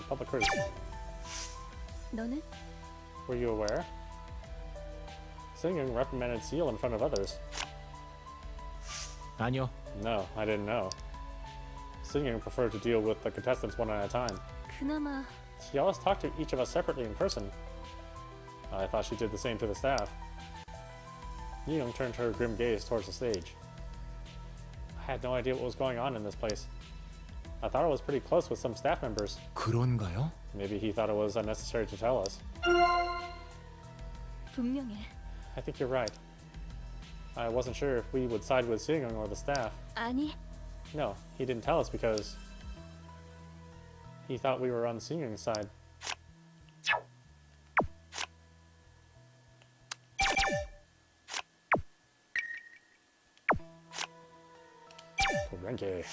Public courtesy. 너는 Were you aware? Singing reprimanded Ceo in front of others. 아니요. No, I didn't know. Singing preferred to deal with the contestants one at a time. 그나마 She always talked to each of us separately in person. I thought she did the same to the staff. Young turned her grim gaze towards the stage. I had no idea what was going on in this place. I thought I was pretty close with some staff members. 그런가요? Maybe he thought it was unnecessary to tell us. 분명해. I think you're right. I wasn't sure if we would side with Seung or the staff. 아니 No, he didn't tell us because... He thought we were on Seungyoung's side. Renke.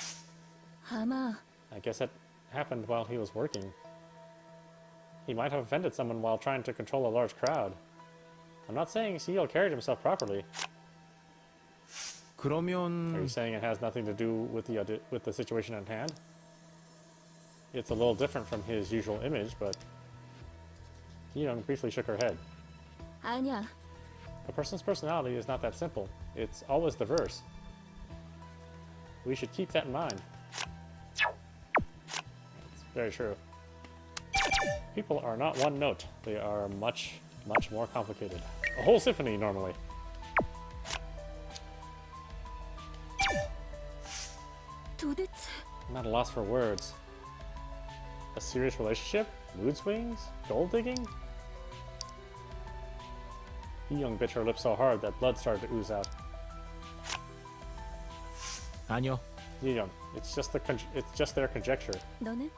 아마 I guess it happened while he was working. He might have offended someone while trying to control a large crowd. I'm not saying CEO carried himself properly. Are you 그러면 saying it has nothing to do with the situation at hand? It's a little different from his usual image, but Young briefly shook her head. 아니야. A person's personality is not that simple. It's always diverse. We should keep that in mind. It's very true. People are not one note. They are much, much more complicated. A whole symphony, normally. 도대체 I'm at a loss for words. A serious relationship? Mood swings? Gold digging? Young bit her lip so hard that blood started to ooze out. 아니요. Young, it's just their conjecture. 너는?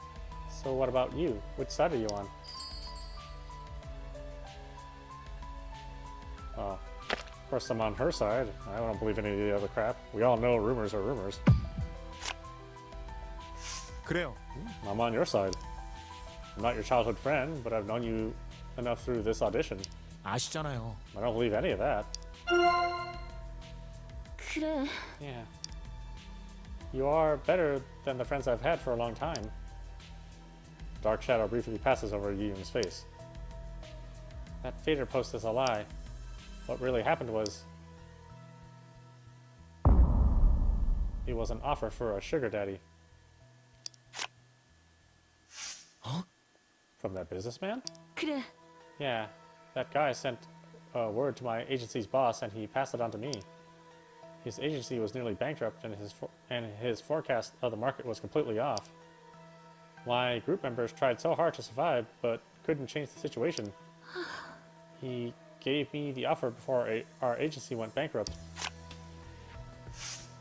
So what about you? Which side are you on? Oh, of course I'm on her side. I don't believe any of the other crap. We all know rumors are rumors. 그래요. I'm on your side. I'm not your childhood friend, but I've known you enough through this audition. 아시잖아요. I don't believe any of that. 그래. Yeah. You are better than the friends I've had for a long time. Dark shadow briefly passes over Yi Young's face. That Phater post is a lie. What really happened was... it was an offer for a sugar daddy. Huh? From that businessman? 그래. Yeah, that guy sent a word to my agency's boss and he passed it on to me. His agency was nearly bankrupt and his forecast of the market was completely off. My group members tried so hard to survive, but couldn't change the situation. He gave me the offer before our agency went bankrupt.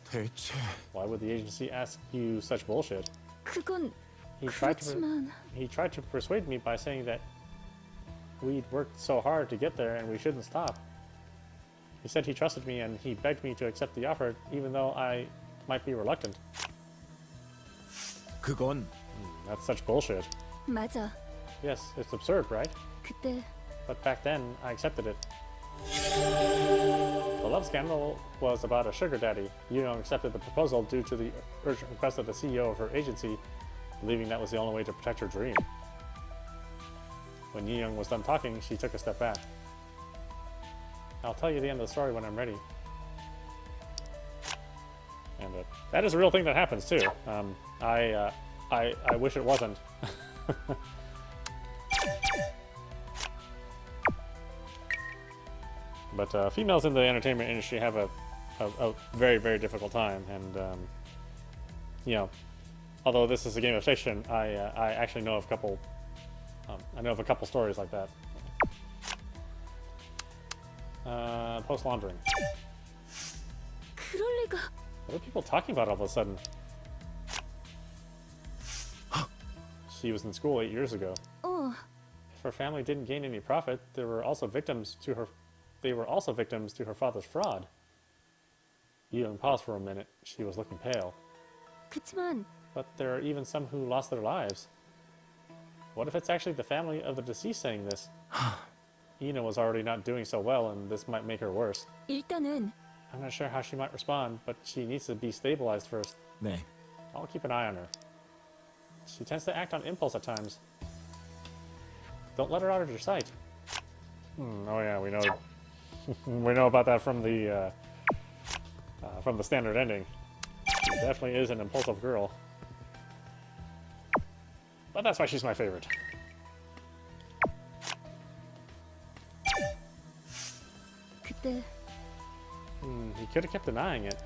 대체 Why would the agency ask you such bullshit? 그건 He 그렇지만 tried to persuade me by saying that we'd worked so hard to get there and we shouldn't stop. He said he trusted me and he begged me to accept the offer even though I might be reluctant. 그건 That's such bullshit. 맞아. Yes, it's absurd, right? 그때 But back then, I accepted it. The love scandal was about a sugar daddy. Young accepted the proposal due to the urgent request of the CEO of her agency, believing that was the only way to protect her dream. When Young was done talking, she took a step back. I'll tell you the end of the story when I'm ready. And that is a real thing that happens too. I wish it wasn't. But females in the entertainment industry have a very, very difficult time, and you know, although this is a game of fiction, I actually know of a couple. I know of a couple stories like that. Post laundering. 그럴 리가. What are people talking about all of a sudden? She was in school 8 years ago. If her family didn't gain any profit, they were also victims to her father's fraud. Young paused for a minute. She was looking pale. 그치만 But there are even some who lost their lives. What if it's actually the family of the deceased saying this? Ina was already not doing so well, and this might make her worse. 일단은 I'm not sure how she might respond, but she needs to be stabilized first. 네. I'll keep an eye on her. She tends to act on impulse at times. Don't let her out of your sight. Oh yeah, we know. We know about that from the standard ending. She definitely is an impulsive girl. But that's why she's my favorite. 그때 He could have kept denying it.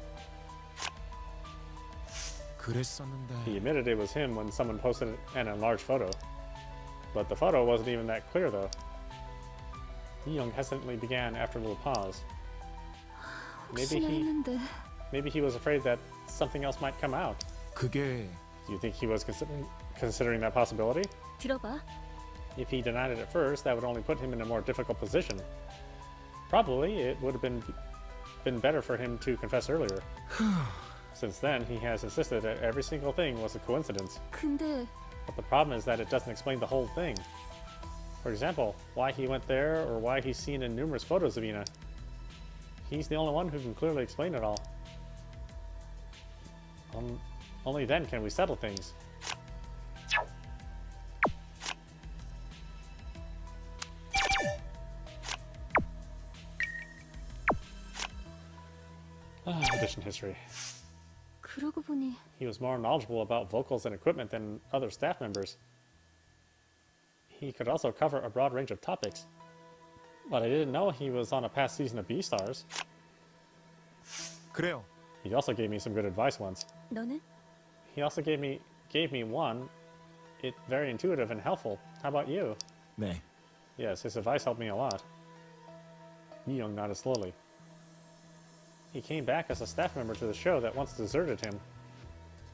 He 그랬었는데 admitted it was him when someone posted an enlarged photo. But the photo wasn't even that clear though. Young hesitantly began after a little pause. 혹시나 했는데 Maybe he was afraid that something else might come out. 그게 Do you think he was considering that possibility. 들어봐. If he denied it at first, that would only put him in a more difficult position. Probably, it would have been better for him to confess earlier. Since then, he has insisted that every single thing was a coincidence. 근데 But the problem is that it doesn't explain the whole thing. For example, why he went there or why he's seen in numerous photos of Ina. He's the only one who can clearly explain it all. Only then can we settle things. Audition history. 그러고 보니 He was more knowledgeable about vocals and equipment than other staff members. He could also cover a broad range of topics. But I didn't know he was on a past season of B-Stars. 그래요. He also gave me some good advice once. 너는? He also gave me one. It's very intuitive and helpful. How about you? 네. Yes, his advice helped me a lot. Young nodded slowly. He came back as a staff member to the show that once deserted him.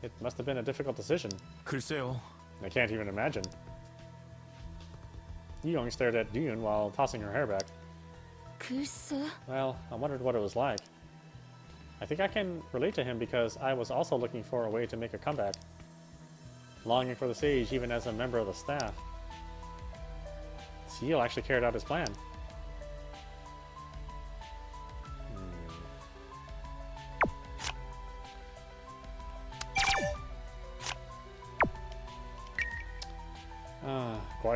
It must have been a difficult decision. 글쎄요. I can't even imagine. Young stared at Dune while tossing her hair back. 글쎄. Well, I wondered what it was like. I think I can relate to him because I was also looking for a way to make a comeback. Longing for the stage even as a member of the staff. Ceo actually carried out his plan.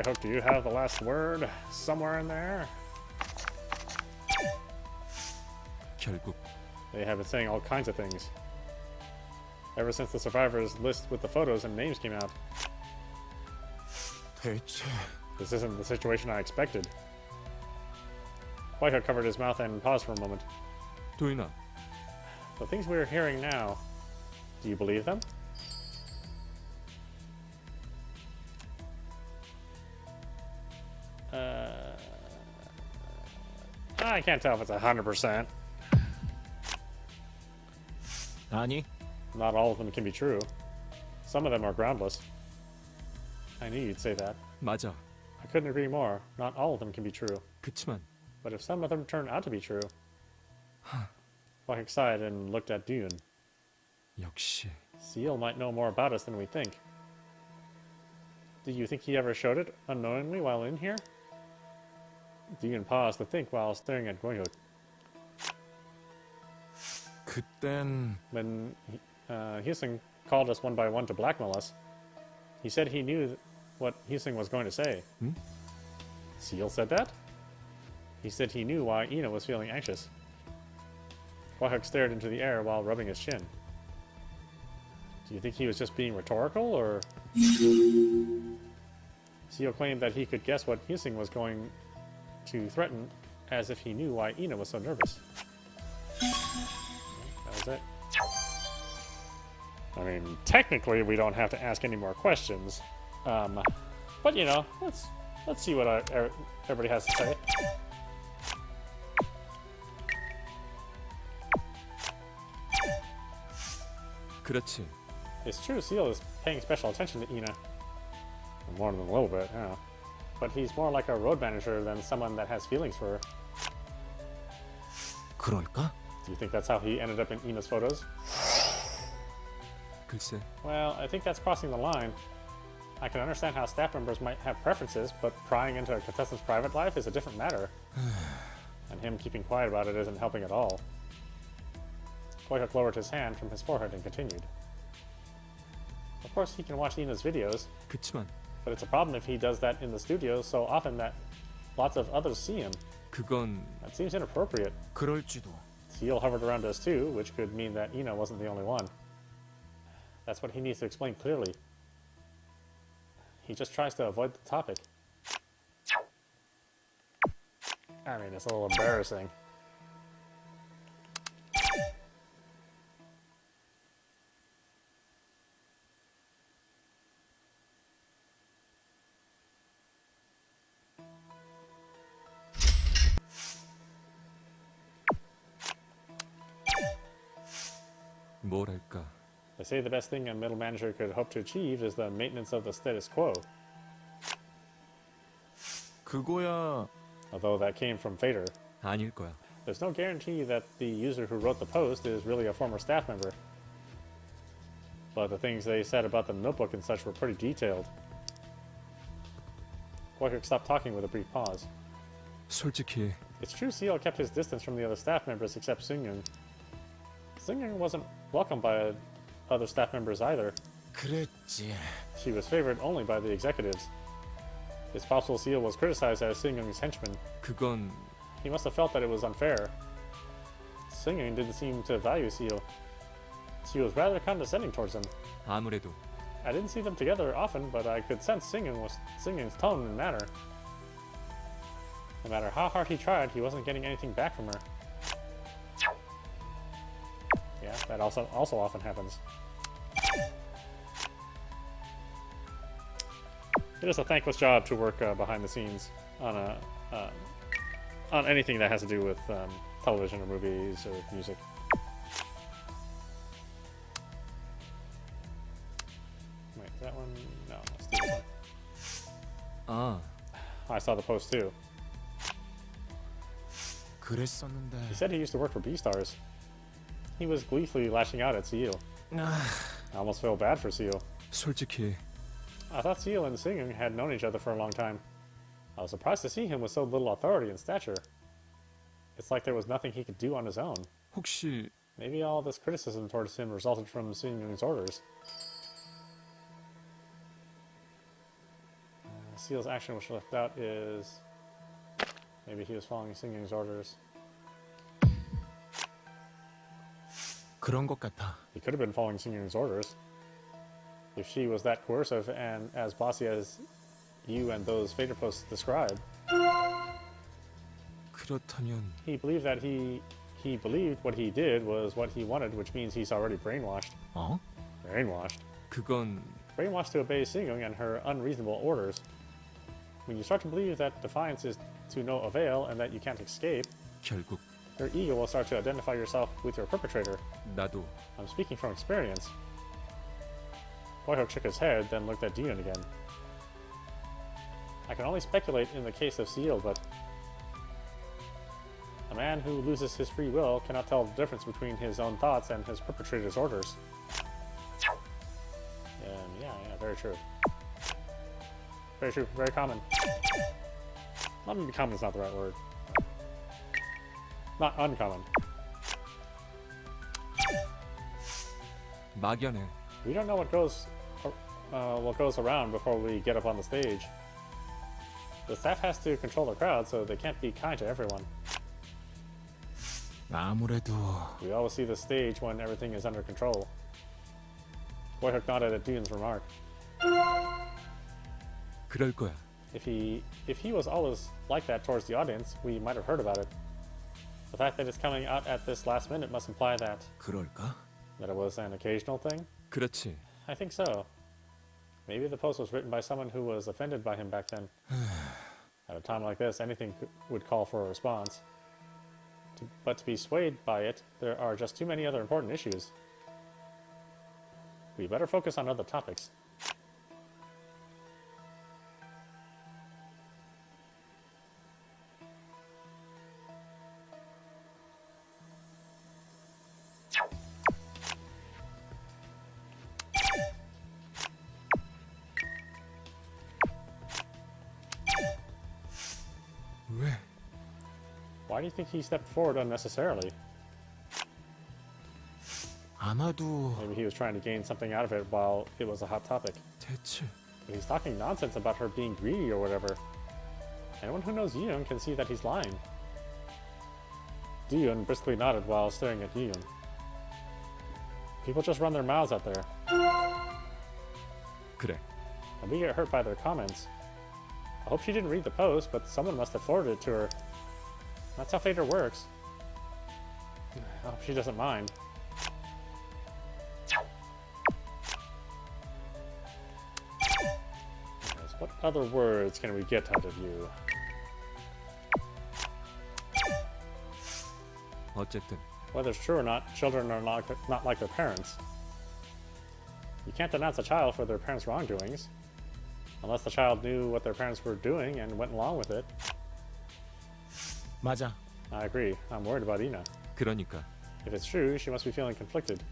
Hook, do you have the last word somewhere in there? 결국 They have been saying all kinds of things. Ever since the survivors list with the photos and names came out. 대체 This isn't the situation I expected. Whitehood covered his mouth and paused for a moment. 도인아, The things we're hearing now, do you believe them? I can't tell if it's 100%. 아니, Not all of them can be true. Some of them are groundless. I knew you'd say that. 맞아. I couldn't agree more. Not all of them can be true. 그치만 But if some of them turn out to be true... Whitehood sighed and looked at Dune. 역시 Seal might know more about us than we think. Do you think he ever showed it unknowingly while in here? Dune paused to think while staring at Goyhood. 그땐 When Hyesung called us one by one to blackmail us, he said he knew what Hyesung was going to say. Hmm? Seal said that? He said he knew why Ina was feeling anxious. Whitehood stared into the air while rubbing his chin. Do you think he was just being rhetorical, or... Seal claimed that he could guess what Hyesung was going to threaten, as if he knew why Ina was so nervous. That was it. I mean, technically we don't have to ask any more questions. But you know, let's see what everybody has to say. 그렇지. It's true, Seal is paying special attention to Ina. More than a little bit, yeah. But he's more like a road manager than someone that has feelings for her. 그럴까? Do you think that's how he ended up in Ina's photos? 글쎄. Well, I think that's crossing the line. I can understand how staff members might have preferences, but prying into a contestant's private life is a different matter. And him keeping quiet about it isn't helping at all. Koyhook lowered his hand from his forehead and continued. Of course, he can watch Ina's videos, 그치만 but it's a problem if he does that in the studio so often that lots of others see him. 그건 That seems inappropriate. 그럴지도. Seal hovered around us too, which could mean that Ina wasn't the only one. That's what he needs to explain clearly. He just tries to avoid the topic. I mean, it's a little embarrassing. 뭐랄까. They say the best thing a middle manager could hope to achieve is the maintenance of the status quo. 그거야 Although that came from Phater. 아닐 거야. There's no guarantee that the user who wrote the post is really a former staff member. But the things they said about the notebook and such were pretty detailed. Boyhook stopped talking with a brief pause. 솔직히 It's true Ceo kept his distance from the other staff members except Seung-yoon. Seung-yoon wasn't welcomed by other staff members either. 그랬지. She was favored only by the executives. It's possible Ceo was criticized as Seung-yoon's henchman. 그건 He must have felt that it was unfair. Seung-yoon didn't seem to value Ceo. She was rather condescending towards him. 아무래도 I didn't see them together often, but I could sense Seung-yoon's tone and manner. No matter how hard he tried, he wasn't getting anything back from her. Yeah, that also often happens. It is a thankless job to work behind the scenes on on anything that has to do with television or movies or music. Wait, is that one? No, that's the other one. 아 I saw the post too. 그랬었는데. He said he used to work for B-Stars. He was gleefully lashing out at Ceo. I almost feel bad for Ceo. 솔직히 I thought Ceo and Seung-yoon had known each other for a long time. I was surprised to see him with so little authority and stature. It's like there was nothing he could do on his own. 혹시 Maybe all this criticism towards him resulted from Seung-yoon's orders. Seal's action which left out is... Maybe he was following Seung-yoon's orders. 그런 것 같아. He could have been following Seung-yoon's orders. If she was that coercive and as bossy as you and those Phater posts describe. 그렇다면 He believed that he believed what he did was what he wanted, which means he's already brainwashed. 어? Brainwashed. 그건 Brainwashed to obey Seung-yoon and her unreasonable orders. When you start to believe that defiance is to no avail and that you can't escape, 결국 your ego will start to identify yourself with your perpetrator. 나도 I'm speaking from experience. Boyhook shook his head, then looked at Dion again. I can only speculate in the case of Ceo, but a man who loses his free will cannot tell the difference between his own thoughts and his perpetrator's orders. Yeah, very true. Very true, very common. Not maybe common is not the right word. Not uncommon. 막연해. We don't know what goes around before we get up on the stage. The staff has to control the crowd, so they can't be kind to everyone. 아무래도 We always see the stage when everything is under control. Boyhook nodded at Dion's remark. 그럴 거야. If he was always like that towards the audience, we might have heard about it. The fact that it's coming out at this last minute must imply that 그럴까? it was an occasional thing. 그렇지. I think so. Maybe the post was written by someone who was offended by him back then. At a time like this, anything would call for a response. But to be swayed by it, there are just too many other important issues. We better focus on other topics. 왜? Why do you think he stepped forward unnecessarily? 아마도 Maybe he was trying to gain something out of it while it was a hot topic. 대체 But he's talking nonsense about her being greedy or whatever. Anyone who knows Yoon can see that he's lying. Yoon briskly nodded while staring at Yoon. People just run their mouths out there, 그래. and we get hurt by their comments. I hope she didn't read the post, but someone must have forwarded it to her. That's how Phater works. I hope she doesn't mind. Anyways, what other words can we get out of you? 어쨌든 Whether it's true or not, children are not like their parents. You can't denounce a child for their parents' wrongdoings. Unless the child knew what their parents were doing and went along with it. 맞아. I agree. I'm worried about Ina. 그러니까 If it's true, she must be feeling conflicted.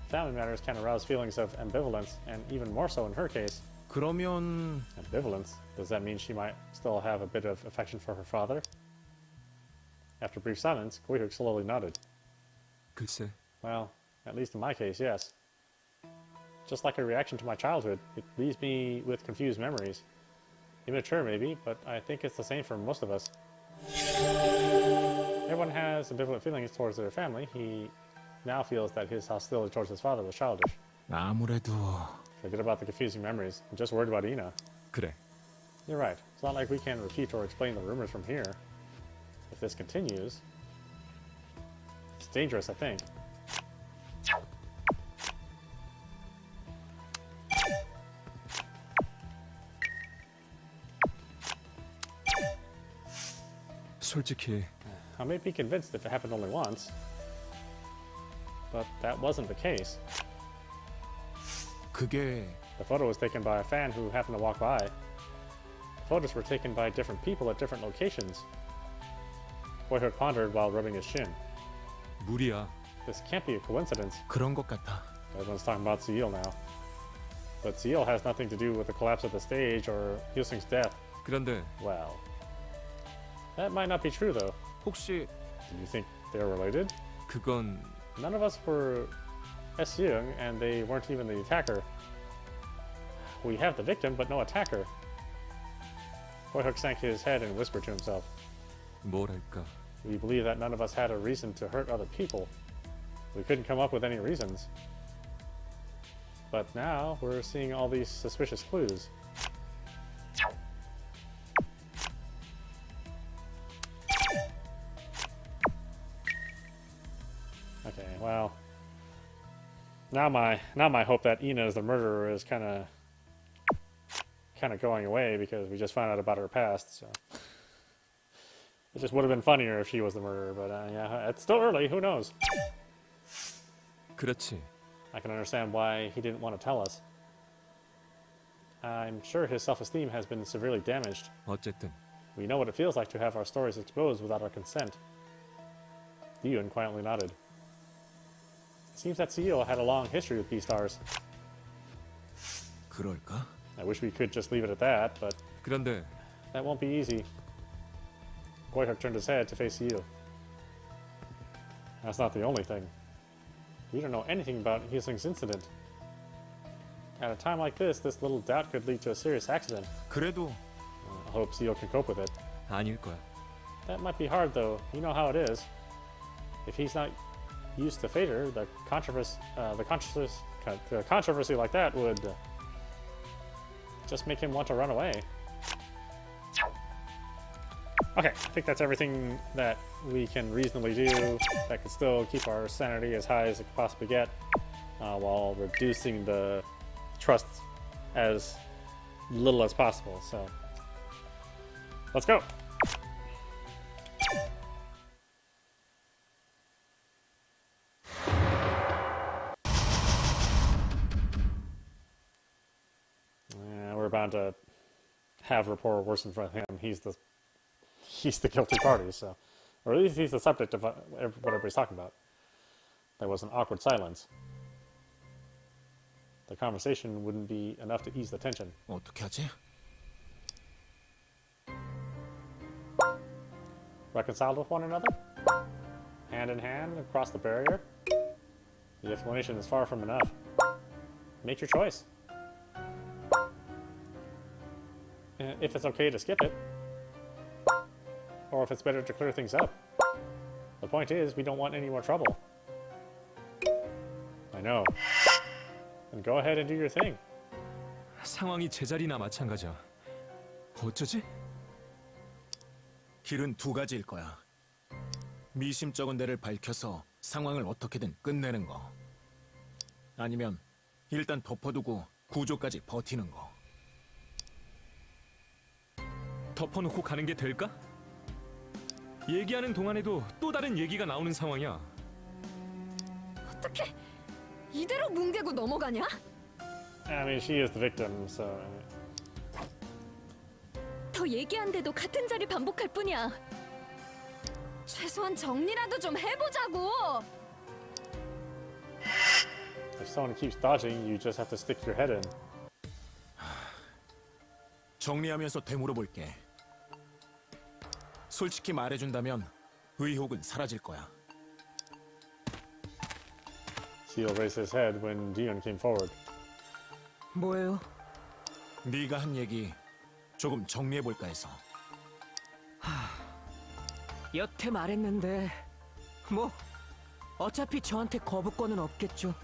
Family matters can arouse feelings of ambivalence, and even more so in her case. 그러면 Ambivalence? Does that mean she might still have a bit of affection for her father? After a brief silence, Koihook slowly nodded. 글쎄 Well, at least in my case, yes. Just like a reaction to my childhood, it leaves me with confused memories. Immature maybe, but I think it's the same for most of us. Everyone has ambivalent feelings towards their family. He now feels that his hostility towards his father was childish. 아무래도 Forget about the confusing memories. I'm just worried about Ina. 그래 You're right. It's not like we can refute or explain the rumors from here. If this continues, it's dangerous, I think. 솔직히 I may be convinced if it happened only once, but that wasn't the case. 그게 The photo was taken by a fan who happened to walk by. Photos were taken by different people at different locations. Koihook pondered while rubbing his shin. 무리야 This can't be a coincidence. 그런 것 같아. Everyone's talking about Ciel now. But Ciel has nothing to do with the collapse of the stage or Hyoseung's death. 그런데 Well, that might not be true though. 혹시 Do you think they're related? 그건 None of us were Seung, and they weren't even the attacker. We have the victim, but no attacker. Koihook sank his head and whispered to himself. 뭐랄까 We believe that none of us had a reason to hurt other people. We couldn't come up with any reasons. But now we're seeing all these suspicious clues. Okay, well, now my hope that Ina is the murderer is kind of going away because we just found out about her past. So it just would have been funnier if she was the murderer, but yeah, it's still early. Who knows? 그렇지 I can understand why he didn't want to tell us. I'm sure his self-esteem has been severely damaged. 어쨌든 We know what it feels like to have our stories exposed without our consent. Yoon quietly nodded. It seems that Ceo had a long history with B-stars. 그럴까? I wish we could just leave it at that, but 그런데 that won't be easy. Koihook turned his head to face Ceo. That's not the only thing. We don't know anything about Hyoseung's incident. At a time like this little doubt could lead to a serious accident. 그래도 I hope Ceo can cope with it. 아닐 거야 That might be hard, though. You know how it is. If he's not used to Phater, the controversy like that would just make him want to run away. Okay, I think that's everything that we can reasonably do that could still keep our sanity as high as it could possibly get, while reducing the trust as little as possible. So, let's go. We're bound to have rapport worsen for him. He's the guilty party, so, or at least he's the subject of what everybody's talking about. There was an awkward silence. The conversation wouldn't be enough to ease the tension. 어떻게 하지? Reconciled with one another? Hand in hand across the barrier? The explanation is far from enough. Make your choice. If it's okay to skip it. Or if it's better to clear things up. The point is, we don't want any more trouble. I know. Then go ahead and do your thing. 상황이 제자리나 마찬가지야 어쩌지? 길은 두 가지일 거야. 미심쩍은 데를 밝혀서 상황을 어떻게든 끝내는 거. 아니면 일단 덮어두고 구조까지 버티는 거. 덮어놓고 가는 게 될까? 얘기하는 동안에도 또 다른 얘기가 나오는 상황이야 어떻게 이대로 뭉개고 넘어가냐? I mean, she is the victim, so. 더 얘기한데도 같은 자리 반복할 뿐이야. 최소한 정리라도 좀 해보자고. If someone keeps dodging, you just have to stick your head in. 정리하면서 되물어볼게. 솔직히 말해준다면 의혹은 사라질 거야. Ceo raised his head when Dion came forward. 뭐예요? 네가 한 얘기 조금 정리해볼까 해서. 여태 말했는데 뭐 어차피 저한테 거부권은 없겠죠.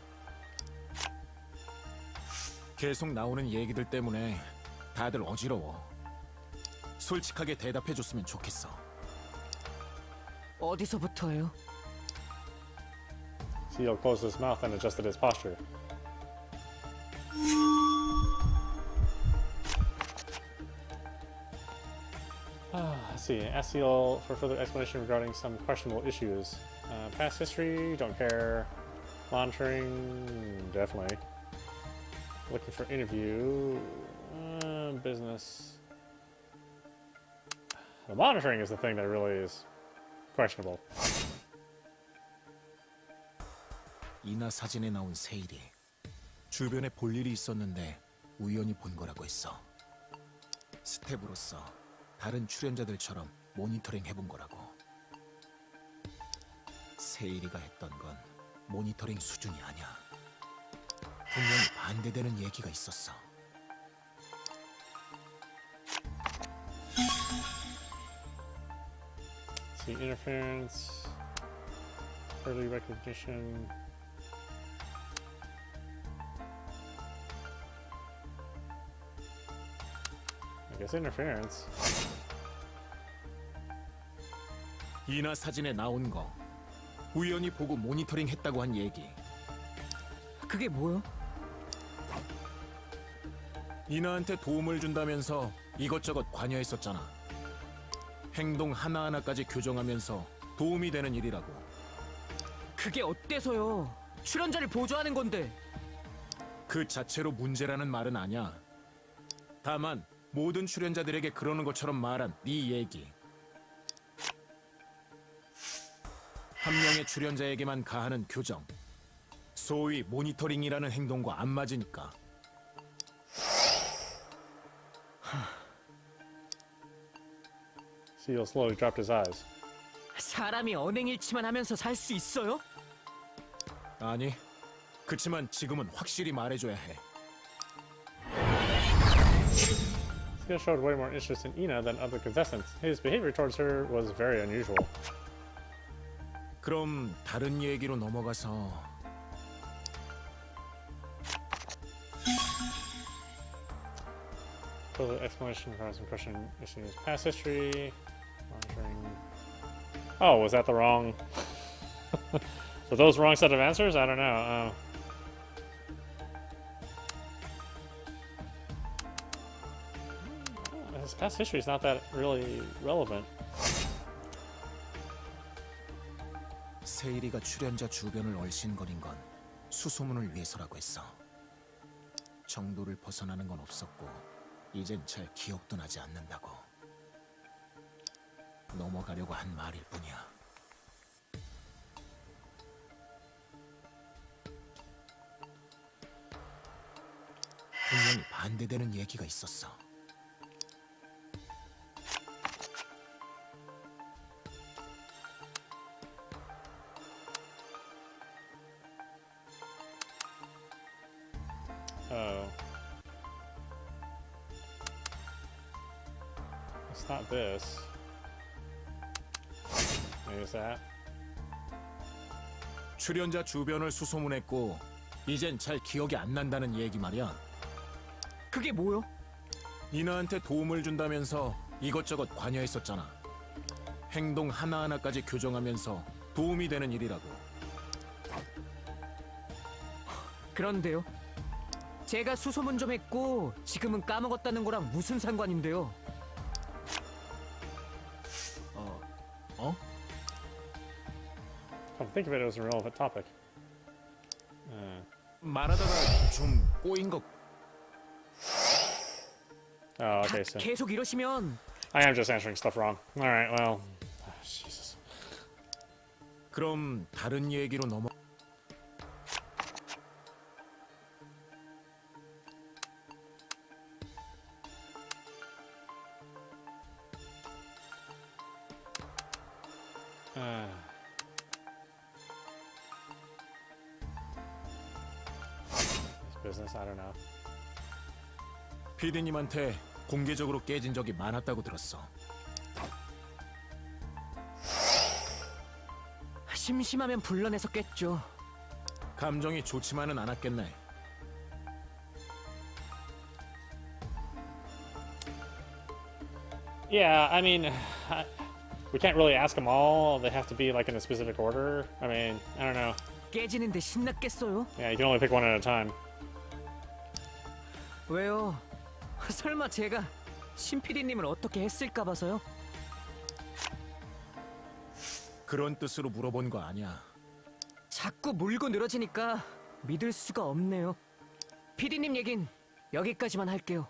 계속 나오는 얘기들 때문에 다들 어지러워. 솔직하게 대답해줬으면 좋겠어. 어디서부터요? Ceo closed his mouth and adjusted his posture. Let's see. Ask Ceo for further explanation regarding some questionable issues. Past history, don't care. Monitoring, definitely. Looking for interview, business. The monitoring is the thing that really is questionable. 이나 사진에 나온 세일이 주변에 볼 일이 있었는데 우연히 본 거라고 했어. 스텝으로서 다른 출연자들처럼 모니터링 해본 거라고. 세일이가 했던 건 모니터링 수준이 아니야. 분명히 반대되는 얘기가 있었어. See, interference, early recognition. I guess interference. 이나 사진에 나온 거 우연히 보고 모니터링 했다고 한 얘기. 그게 뭐요? 이나한테 도움을 준다면서 이것저것 관여했었잖아. 행동 하나하나까지 교정하면서 도움이 되는 일이라고. 그게 어때서요? 출연자를 보조하는 건데. 그 자체로 문제라는 말은 아니야. 다만 모든 출연자들에게 그러는 것처럼 말한 네 얘기. 한 명의 출연자에게만 가하는 교정. 소위 모니터링이라는 행동과 안 맞으니까. Ceo slowly dropped his eyes. 사람이 언행일치만 하면서 살 수 있어요? 아니, 그치만 지금은 확실히 말해줘야 해. Ceo showed way more interest in Ina than other contestants. His behavior towards her was very unusual. 그럼 다른 얘기로 넘어가서 Further explanation for some question issues. Past history, monitoring. Oh, was that the wrong? Were those the wrong set of answers? I don't know. His past history is not that really relevant. 세일이가 출연자 주변을 얼씬거린 건 수소문을 위해서라고 했어. 정도를 벗어나는 건 없었고 이젠 잘 기억도 나지 않는다고. 넘어가려고 한 말일 뿐이야. 분명히 반대되는 얘기가 있었어. Oh. It's not this. Maybe it's that. 출연자 주변을 수소문했고 이젠 잘 기억이 안 난다는 얘기 말이야. 그게 뭐요? 이나한테 도움을 준다면서 이것저것 관여했었잖아. 행동 하나하나까지 교정하면서 도움이 되는 일이라고. 그런데요. 제가 수소문 좀 했고 지금은 까먹었다는 거랑 무슨 상관인데요? 어? Come think of it, it was a relevant topic. 말하다가 좀 꼬인 것 Oh, okay, so 계속 이러시면 I am just answering stuff wrong. Alright, well. Jesus. 그럼 다른 얘기로 넘어. This business, I don't know. PD님한테 공개적으로 깨진 적이 많았다고 들었어. 심심하면 불러내서 깼죠. 감정이 좋지만은 않았겠네. Yeah, I mean, we can't really ask them all. They have to be like in a specific order. I mean, I don't know. 깨지는데 신났겠어요? Yeah, you can only pick one at a time. 왜요? 설마 제가 신 PD님을 어떻게 했을까 봐서요? 그런 뜻으로 물어본 거 아니야. 자꾸 물고 늘어지니까 믿을 수가 없네요. PD님 얘긴 여기까지만 할게요.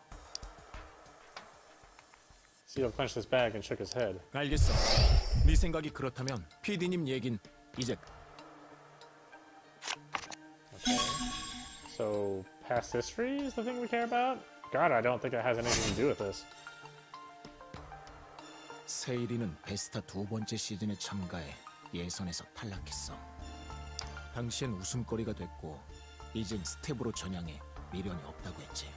Ceo clenched his bag and shook his head. 알겠어. 네 생각이 그렇다면 PD님 얘긴 이제 Okay. So, past history is the thing we care about? God, I don't think it has anything to do with this. 세일이는 베스타 2번째 시즌에 참가해 예선에서 탈락했어. 당시엔 웃음거리가 됐고 이젠 스텝으로 전향해 미련이 없다고 했지.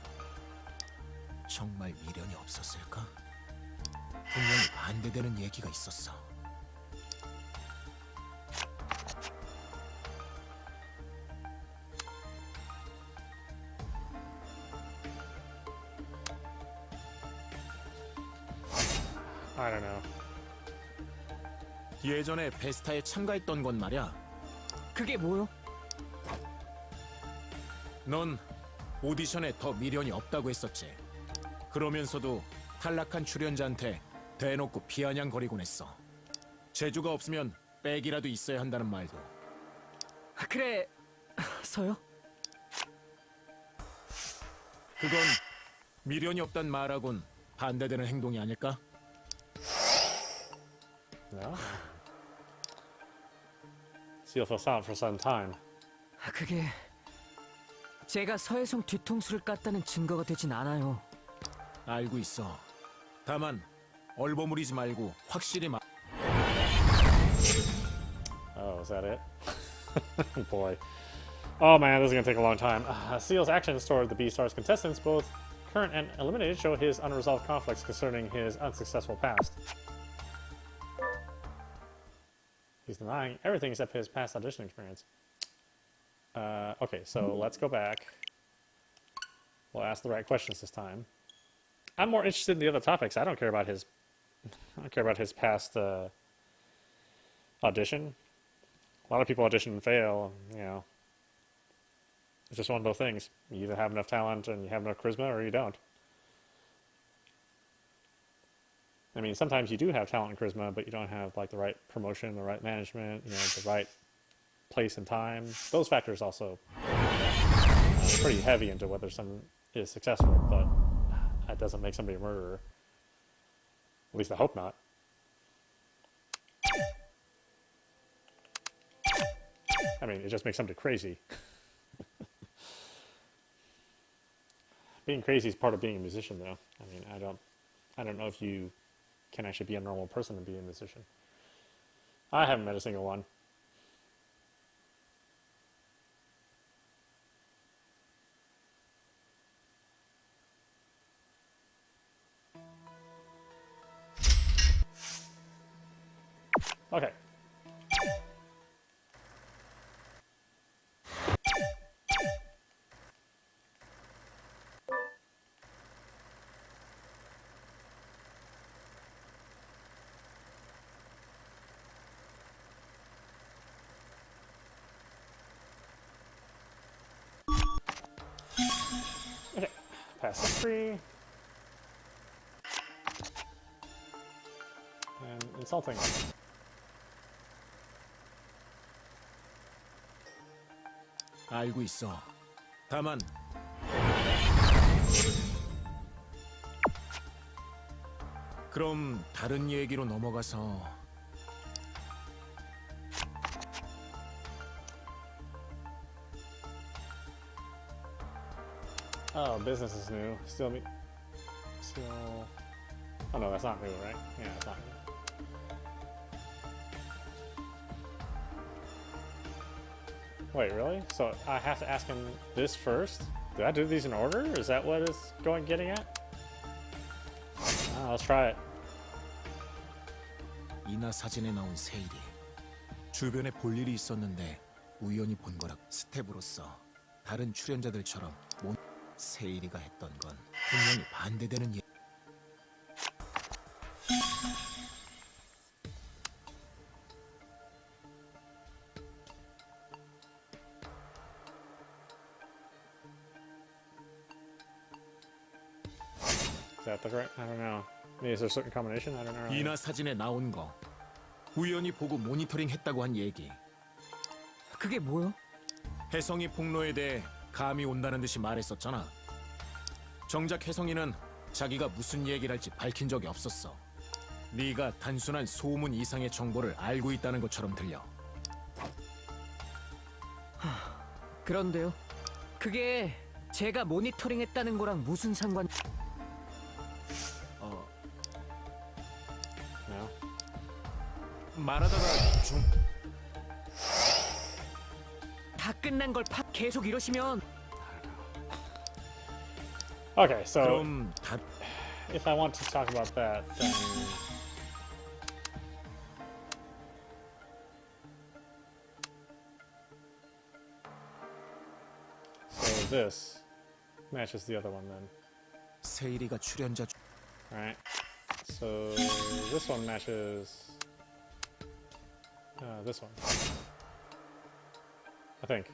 정말 미련이 없었을까? 분명히 반대되는 얘기가 있었어. I don't know. 예전에 베스타에 참가했던 건 말이야. 그게 뭐요? 넌 오디션에 더 미련이 없다고 했었지. 그러면서도 탈락한 출연자한테 대놓고 비아냥거리곤 했어. 재주가 없으면 백이라도 있어야 한다는 말도. 그래, 서요? 그건 미련이 없단 말하곤 반대되는 행동이 아닐까? No? Ceo fell silent for some time. 그게 제가 서혜송 뒤통수를 깠다는 증거가 되진 않아요. 알고 있어. 다만 얼버무리지 말고 확실히 말. Oh, is that it? Boy. Oh man, this is gonna take a long time. Ceo's actions toward the B-Stars contestants, both current and eliminated, show his unresolved conflicts concerning his unsuccessful past. He's denying everything except his past audition experience. Okay, so let's go back. We'll ask the right questions this time. I'm more interested in the other topics. I don't care about his. I don't care about his past audition. A lot of people audition and fail. You know, it's just one of those things. You either have enough talent and you have enough charisma, or you don't. I mean, sometimes you do have talent and charisma, but you don't have like the right promotion, the right management, you know, the right place and time. Those factors also pretty heavy into whether someone is successful, but that doesn't make somebody a murderer. At least I hope not. I mean, it just makes somebody crazy. Being crazy is part of being a musician, though. I mean, I don't know if you can actually be a normal person and be a musician. I haven't met a single one. Okay. Okay, pass history. And insulting. 알고 있어. 다만 그럼 다른 얘기로 넘어가서 Oh, business is new. Still me. Still. Oh no, that's not new, right? Yeah, it's not new. Wait, really? So I have to ask him this first? Did I do these in order? Is that what it's getting at? Let's try it. 이나 사진에 나온 세일이 주변에 볼 일이 있었는데 우연히 본 거라. 스텝으로서 다른 출연자들처럼 세일이가 했던 건 분명히 반대되는 일. Is that the right? I don't know. Maybe is there a certain combination? I don't know. 이나 사진에 나온 거 우연히 보고 모니터링 했다고 한 얘기. 그게 뭐야? 혜성이 폭로에 대해 감이 온다는 듯이 말했었잖아. 정작 혜성이는 자기가 무슨 얘기를 할지 밝힌 적이 없었어. 네가 단순한 소문 이상의 정보를 알고 있다는 것처럼 들려. 그런데요. 그게 제가 모니터링했다는 거랑 무슨 상관? No. 말하다가 좀 다 끝난 걸 계속 이러시면 Okay, so 그럼 다 if I want to talk about that, then so this matches the other one then. 세일이가 출연자 Alright. So this one matches this one. I think.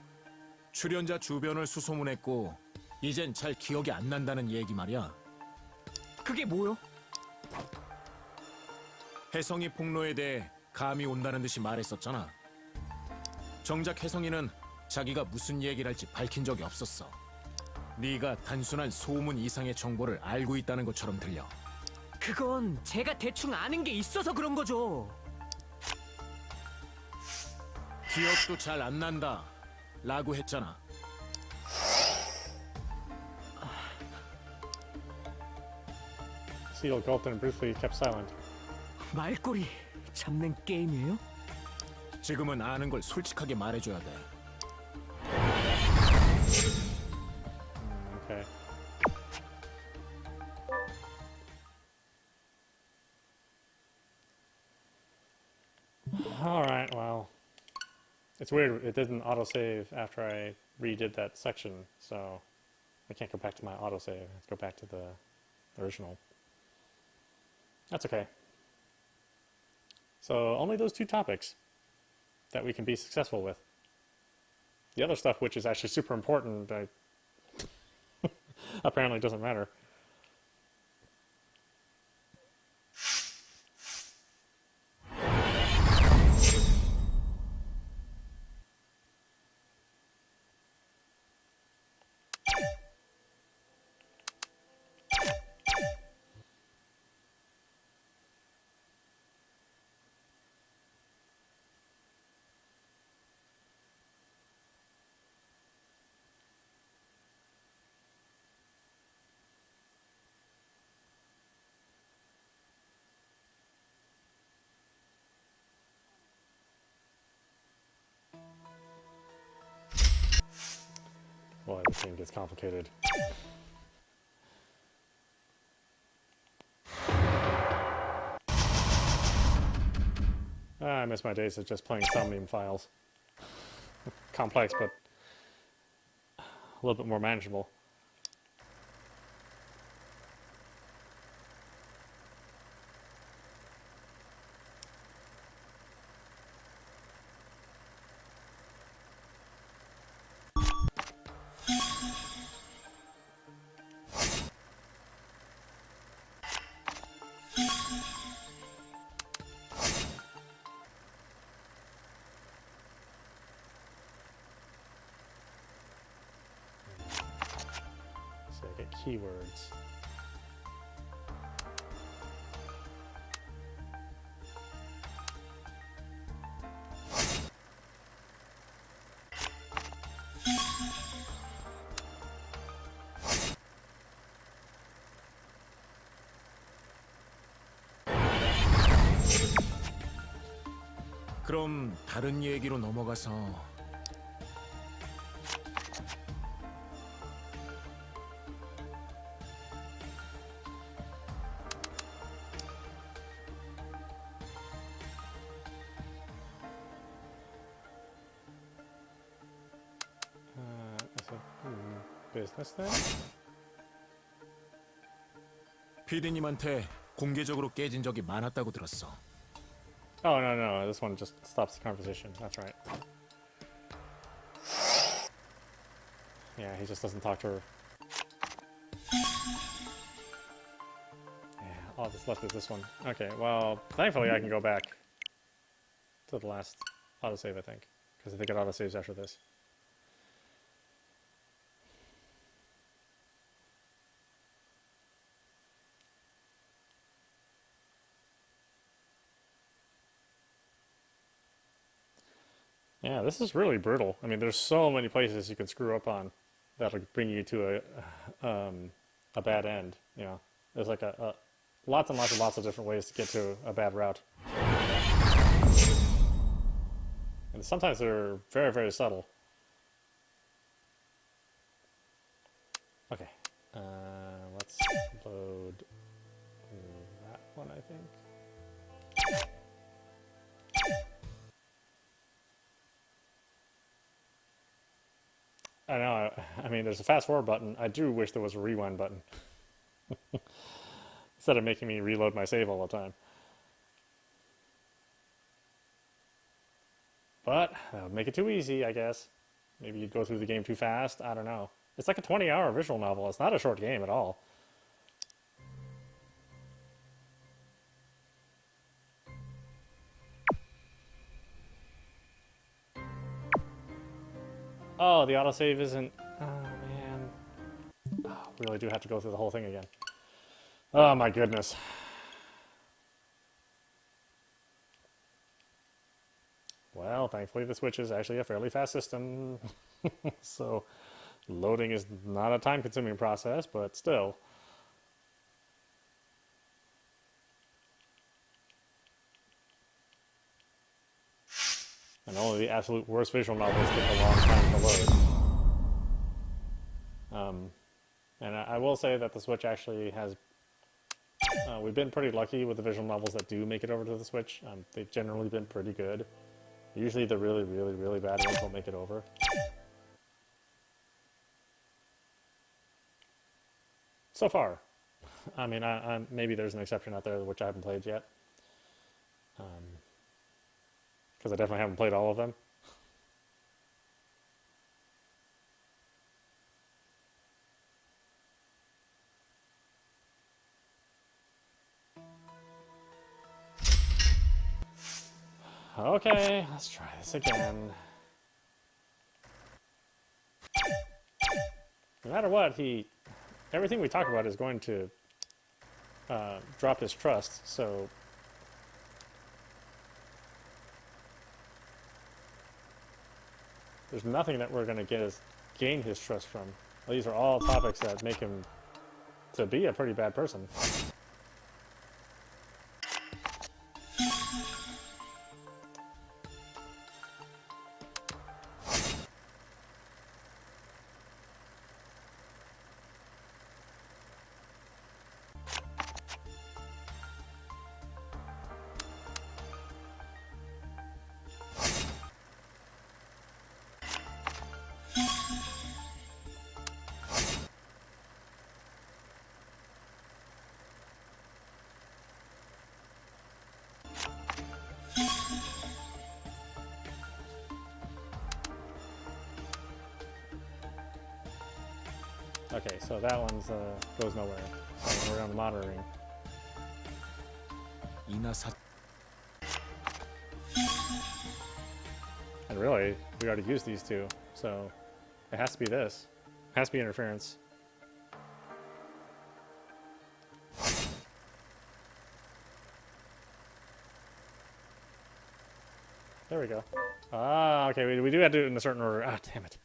출연자 주변을 수소문했고 이젠 잘 기억이 안 난다는 얘기 말이야. 그게 뭐요? 혜성이 폭로에 대해 감이 온다는 듯이 말했었잖아. 정작 혜성이는 자기가 무슨 얘기를 할지 밝힌 적이 없었어. 네가 단순한 소문 이상의 정보를 알고 있다는 것처럼 들려. 그건 제가 대충 아는 게 있어서 그런 거죠. 기억도 잘 안 난다 라고 했잖아. Seal gulped and briefly kept silent. 말꼬리 잡는 게임이에요? 지금은 아는 걸 솔직하게 말해줘야 돼. Okay. Alright, well. It's weird, it didn't autosave after I redid that section, so I can't go back to my autosave. I have to go back to the original. That's okay. So only those two topics that we can be successful with. The other stuff, which is actually super important, apparently doesn't matter. Well, everything gets complicated. I miss my days of just playing Somnium files. Complex, but a little bit more manageable. So I get keywords. 그럼 다른 얘기로 넘어가서 Is it business then? PD님한테 공개적으로 깨진 적이 많았다고 들었어. Oh, no. This one just stops the conversation. That's right. Yeah, he just doesn't talk to her. Yeah, all that's left is this one. Okay, well, thankfully I can go back to the last autosave, I think. Because I think it autosaves after this. Yeah, this is really brutal. I mean, there's so many places you can screw up on that'll bring you to a bad end. You know, there's like lots and lots of different ways to get to a bad route, and sometimes they're very, very subtle. Okay, let's load that one, I think. I know, I mean, there's a fast forward button. I do wish there was a rewind button. Instead of making me reload my save all the time. But that would make it too easy, I guess. Maybe you'd go through the game too fast. I don't know. It's like a 20-hour visual novel. It's not a short game at all. Oh, the autosave isn't... Oh, man. Oh, we really do have to go through the whole thing again. Oh, my goodness. Well, thankfully the Switch is actually a fairly fast system. So, loading is not a time-consuming process, but still. And only the absolute worst visual novels take a long time to load. And I will say that the Switch actually has... we've been pretty lucky with the visual novels that do make it over to the Switch. They've generally been pretty good. Usually the really, really, really bad ones don't make it over. So far. I mean, maybe there's an exception out there which I haven't played yet. Because I definitely haven't played all of them. Okay, let's try this again. No matter what, everything we talk about is going to drop his trust, so... There's nothing that we're going to gain his trust from. These are all topics that make him to be a pretty bad person. Okay, so that one's goes nowhere. So we're on the monitoring. And really, we already used these two, so it has to be this. It has to be interference. There we go. Ah, okay, we do have to do it in a certain order. Ah, damn it.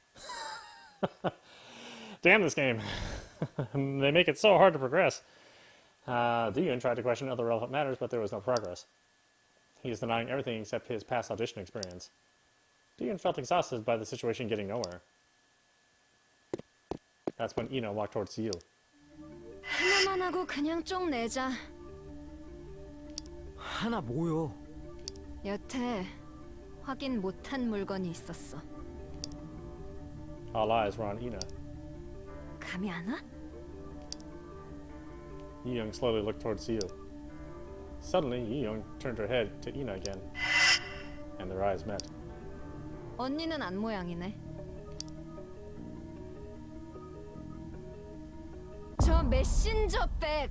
Damn this game. They make it so hard to progress. Deegan tried to question other relevant matters, but there was no progress. He is denying everything except his past audition experience. Dean felt exhausted by the situation getting nowhere. That's when Ina walked towards Seal. 하나만 하고 그냥 쪽 내자. 하나 뭐요? 여태 확인 못한 물건이 있었어. All eyes were on Ina. 감이 안 와? Yi-young slowly looked towards Seal. Suddenly, Yi-young turned her head to Ina again, and their eyes met. 언니는 안 모양이네. 저 메신저 백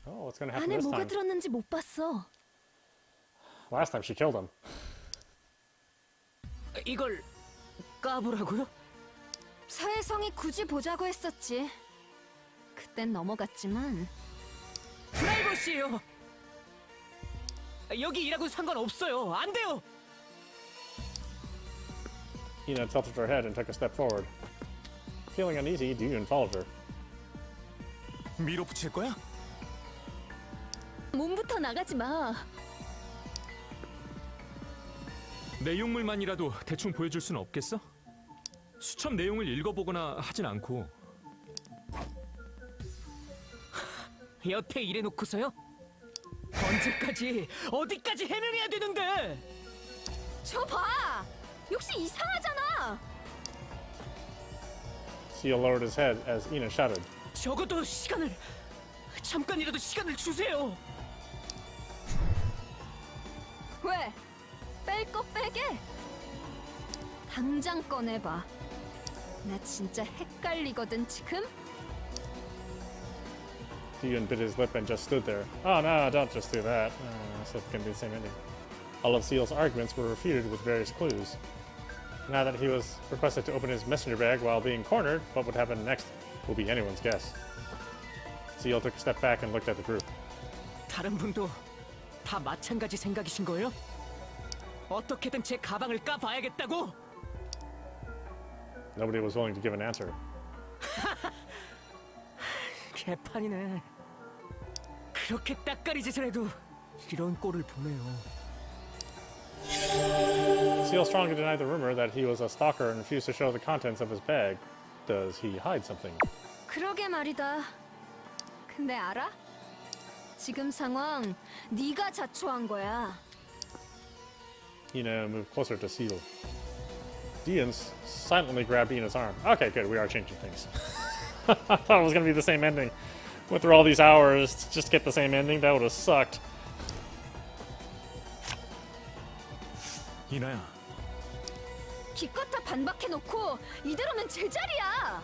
Oh, what's gonna happen 안에 this 뭐가 time? 들었는지 못 봤어. Last time she killed him. 이걸 까보라고요? 서혜성이 굳이 보자고 했었지. 그땐 넘어갔지만 프라이버시예요. 여기 일하고 상관없어요. 안 돼요. Ina tilted her head and took a step forward. Feeling uneasy, Duyun followed her. 밀어붙일 거야? 몸부터 나가지 마. 내용물만이라도 대충 보여줄 수는 없겠어? 수첩 내용을 읽어보거나 하진 않고. 여태 일해놓고서요? 언제까지 어디까지 헤매야 되는데? 저 봐! 역시 이상하잖아! Seal lowered his head as Ina shouted. 적어도 시간을 잠깐이라도 시간을 주세요. 왜? 뺄 거 빼게? 당장 꺼내봐. 나 진짜 헷갈리거든 지금? Duyun bit his lip and just stood there. Oh no, don't just do that. So it's gonna be the same ending. All of Seal's arguments were refuted with various clues. Now that he was requested to open his messenger bag while being cornered, what would happen next will be anyone's guess. Seal took a step back and looked at the group. 다른 분도 다 마찬가지 생각이신 거예요? 어떻게든 제 가방을 까봐야겠다고? Nobody was willing to give an answer. 개판이네. 그렇게 따까리 짓을 해도 이런 꼴을 보네요. Seal strongly denied the rumor that he was a stalker and refused to show the contents of his bag. Does he hide something? 그러게 말이다. 근데 알아? 지금 상황 네가 자초한 거야. Ina moved closer to Seal. Dian silently grabbed Ina's arm. Okay, good, we are changing things. I thought it was going to be the same ending. Went through all these hours to just get the same ending. That would have sucked. 이나야, 기껏 다 반박해놓고 이대로면 제자리야.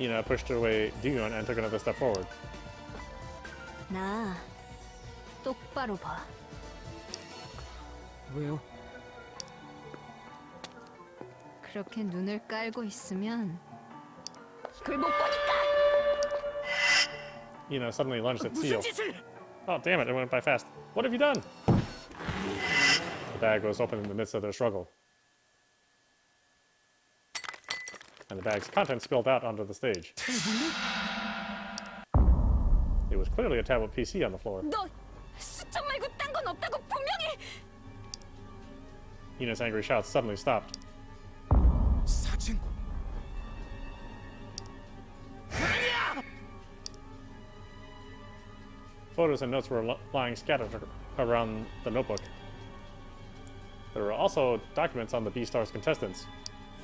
Ina pushed away Duyun and took another step forward. 나 똑바로 봐. 왜요? 그렇게 눈을 깔고 있으면 이걸 못 보니까. Ina suddenly lunged at 무슨 Seal. 짓을? Oh, damn it, it went by fast. What have you done? The bag was open in the midst of their struggle. And the bag's contents spilled out onto the stage. It was clearly a tablet PC on the floor. 너 수첩 말고 딴 건 없다고 분명히. Ina's angry shouts suddenly stopped. 사진? Photos and notes were lying scattered around the notebook. There were also documents on the B-Star's contestants.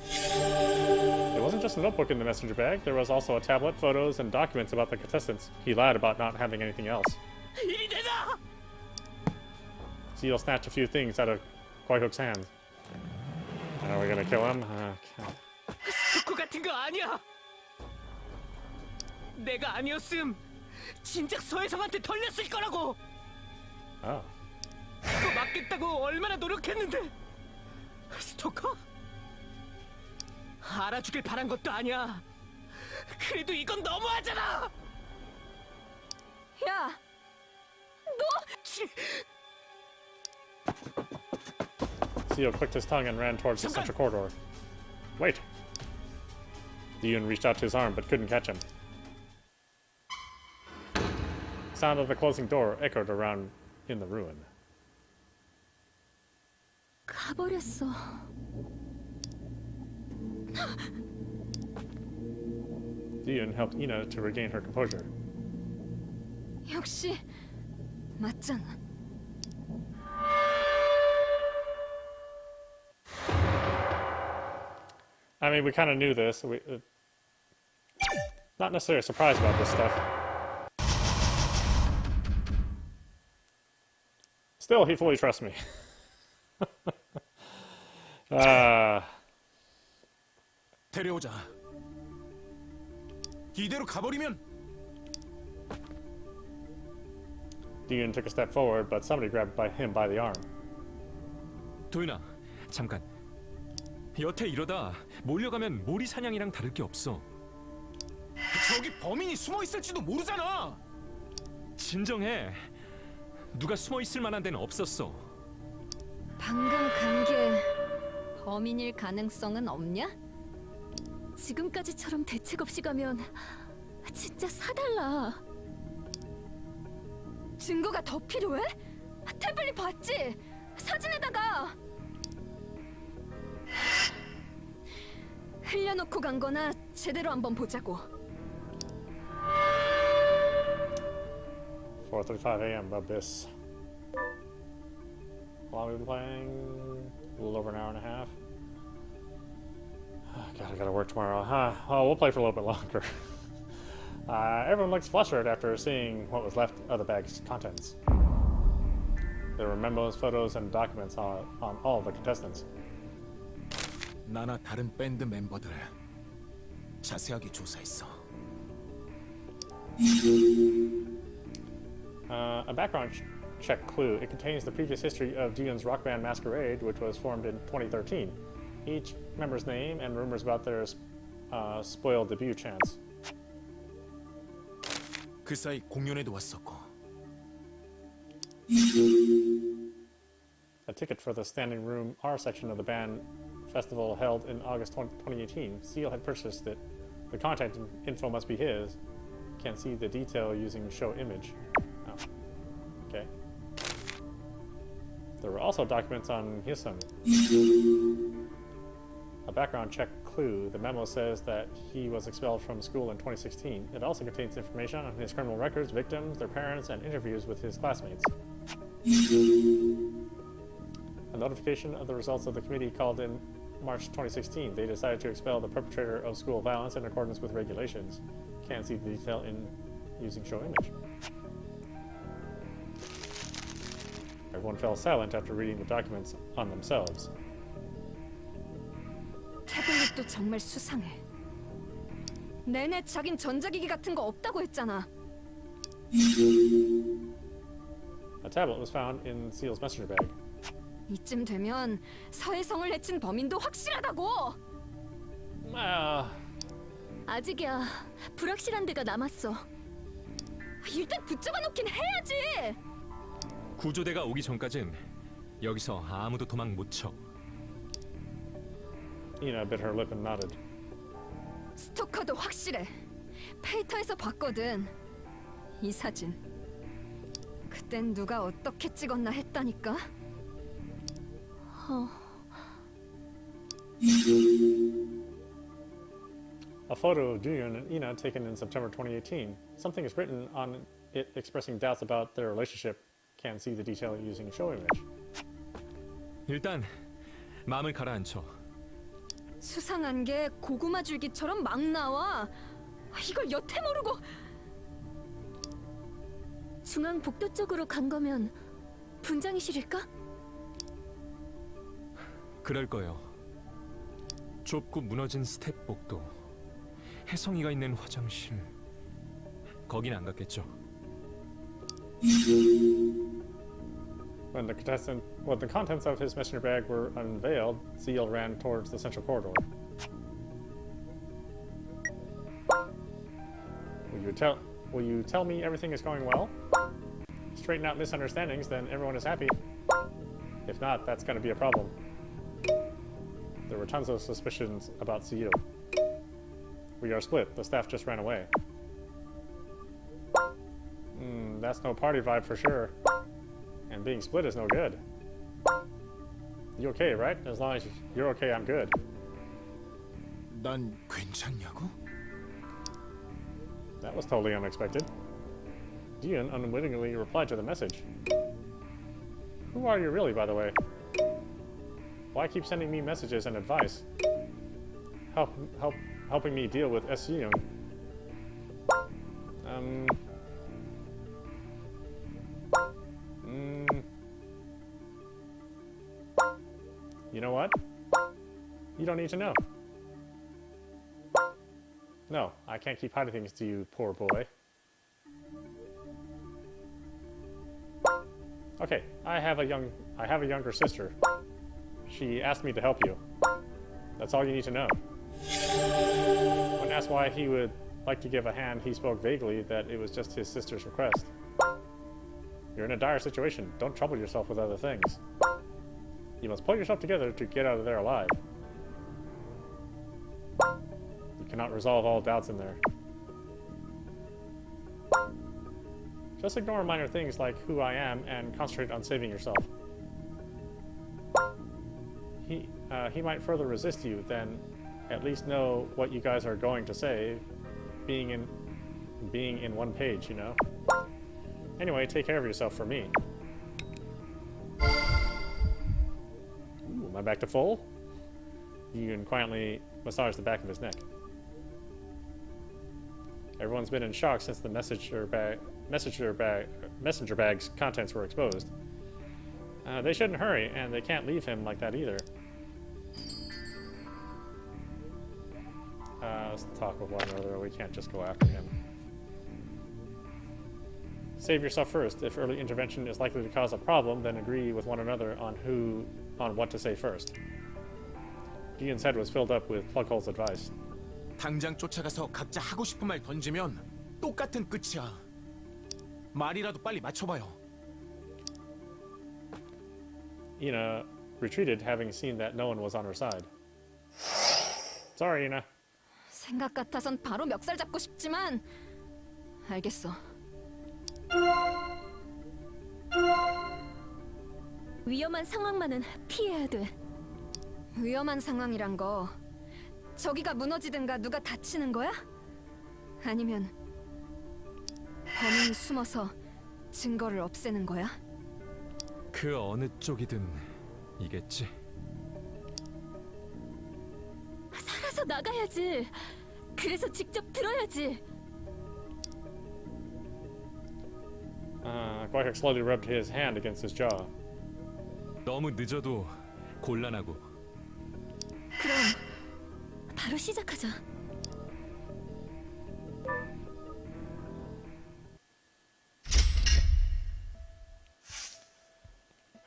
It wasn't just a notebook in the messenger bag, there was also a tablet, photos, and documents about the contestants. He lied about not having anything else. 일이 되나? Seal snatched a few things out of Koihook's hands. Are we gonna kill him? Okay. 스토커 같은 거 아니야. 내가 아니었음 진작 서혜성한테 털렸을 거라고. Oh. 그거 막겠다고 얼마나 노력했는데. 스토커? 알아주길 바란 것도 아니야. 그래도 이건 너무하잖아. 야, 치, Seal clicked his tongue and ran towards the central corridor. Wait! Duyun reached out to his arm but couldn't catch him. sound of the closing door echoed around in the ruin. 가버렸어. Dion helped Ina to regain her composure. 역시 맞잖아. I mean, we kind of knew this. Not necessarily surprised about this stuff. Still, he fully trusts me. 데려오자. 이대로 가버리면 Dion took a step forward, but somebody grabbed him by the arm. 도윤아, 잠깐. 여태 이러다 몰려가면 모리 사냥이랑 다를 게 없어. 저기 범인이 숨어 있을지도 모르잖아. 진정해. 누가 숨어 있을 만한 데는 없었어. 방금 간 게 범인일 가능성은 없냐? 지금까지처럼 대책 없이 가면 진짜 사달라. 증거가 더 필요해? 태블릿 봤지? 사진에다가 흘려놓고 간 거나 제대로 한번 보자고. 4:35 a.m. Abyss. How long have we been playing? A little over an hour and a half. God, I gotta work tomorrow. Huh? Oh, we'll play for a little bit longer. Everyone looks flustered after seeing what was left of the bag's contents. There were memos, photos, and documents on all of the contestants. 나나 다른 밴드 멤버들 자세하게 조사했어. A background check clue. It contains the previous history of Dion's rock band Masquerade, which was formed in 2013. Each member's name and rumors about their spoiled debut chance. 그 사이 공연에도 왔었고. A ticket for the standing room R section of the band festival held in August 2018. Seal had purchased it. The contact info must be his. Can't see the detail using show image. Oh. Okay. There were also documents on Hyesung. A background check clue. The memo says that he was expelled from school in 2016. It also contains information on his criminal records, victims, their parents, and interviews with his classmates. A notification of the results of the committee called in March 2016. They decided to expel the perpetrator of school violence in accordance with regulations. Can't see the detail in using show image. Everyone fell silent after reading the documents on themselves. 태블릿도 정말 수상해. 내내 자긴 전자기기 같은 거 없다고 했잖아. A tablet was found in Seal's messenger bag. 이쯤 되면 서해성을 해친 범인도 확실하다고. 아직이야. 불확실한 데가 남았어. 일단 붙잡아 놓긴 해야지. 구조대가 오기 전까진 여기서 아무도 도망 못 쳐. Ina bit her lip and nodded. 스토커도 확실해. 페이터에서 봤거든. 이 사진. 그땐 누가 어떻게 찍었나 했다니까. A photo of Juyun and Ina taken in September 2018. Something is written on it expressing doubts about their relationship. Can't see the detail using show image. 일단 마음을 가라앉혀. 수상한 게 고구마 줄기처럼 막 나와. 이걸 여태 모르고. 중앙 복도 쪽으로 간 거면 분장실일까? 그럴 거요. 좁고 무너진 스텝 복도, 혜성이가 있는 화장실. 거긴 안 갔겠죠. When the contents of his messenger bag were unveiled, Seal ran towards the central corridor. Will you tell me everything is going well? Straighten out misunderstandings, then everyone is happy. If not, that's going to be a problem. There were tons of suspicions about CEO. We are split. The staff just ran away. That's no party vibe for sure. And being split is no good. You okay, right? As long as you're okay, I'm good. 난 괜찮냐고? That was totally unexpected. Dion unwittingly replied to the message. Who are you really, by the way? Why keep sending me messages and advice? Helping me deal with SC. You know what? You don't need to know. No, I can't keep hiding things to you, poor boy. Okay, I have a younger sister. She asked me to help you. That's all you need to know. When asked why he would like to give a hand, he spoke vaguely that it was just his sister's request. You're in a dire situation. Don't trouble yourself with other things. You must pull yourself together to get out of there alive. You cannot resolve all doubts in there. Just ignore minor things like who I am and concentrate on saving yourself. He might further resist you, then at least know what you guys are going to say, being in one page, you know? Anyway, take care of yourself for me. Ooh, am I back to full? You can quietly massage the back of his neck. Everyone's been in shock since the messenger bag's contents were exposed. They shouldn't hurry, and they can't leave him like that either. Let's talk with one another. We can't just go after him. Save yourself first. If early intervention is likely to cause a problem, then agree with one another on what to say first. Dion's head was filled up with Plughole's advice. 당장 쫓아가서 각자 하고 싶은 말 던지면 똑같은 끝이야. 말이라도 빨리 맞춰봐요. Ina retreated, having seen that no one was on her side. Sorry, Ina. 생각 같아선 바로 멱살 잡고 싶지만 알겠어. 위험한 상황만은 피해야 돼. 위험한 상황이란 거 저기가 무너지든가 누가 다치는 거야? 아니면 범인이 숨어서 증거를 없애는 거야? 그 어느 쪽이든 이겠지. 살아서 나가야지. 그래서 직접 들어야지. Quack slowly rubbed his hand against his jaw. 너무 늦어도 곤란하고. 그럼 바로 시작하자.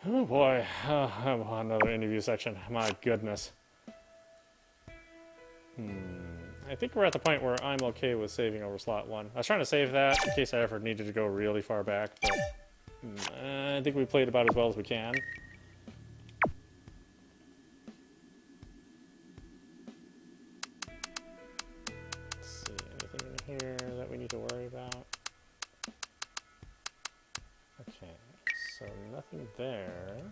Oh boy, another interview section. My goodness. I think we're at the point where I'm okay with saving over slot 1. I was trying to save that in case I ever needed to go really far back, but I think we played about as well as we can. Let's see, anything in here that we need to worry about? Okay, so nothing there.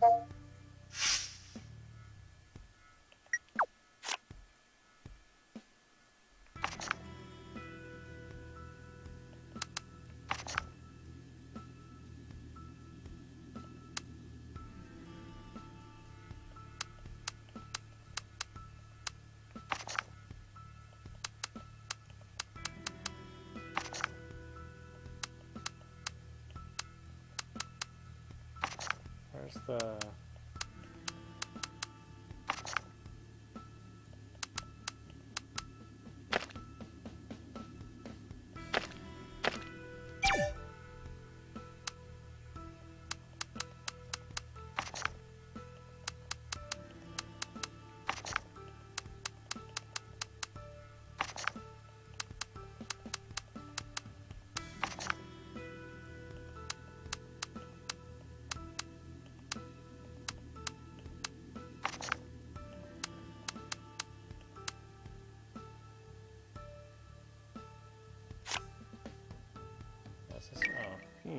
Where's the...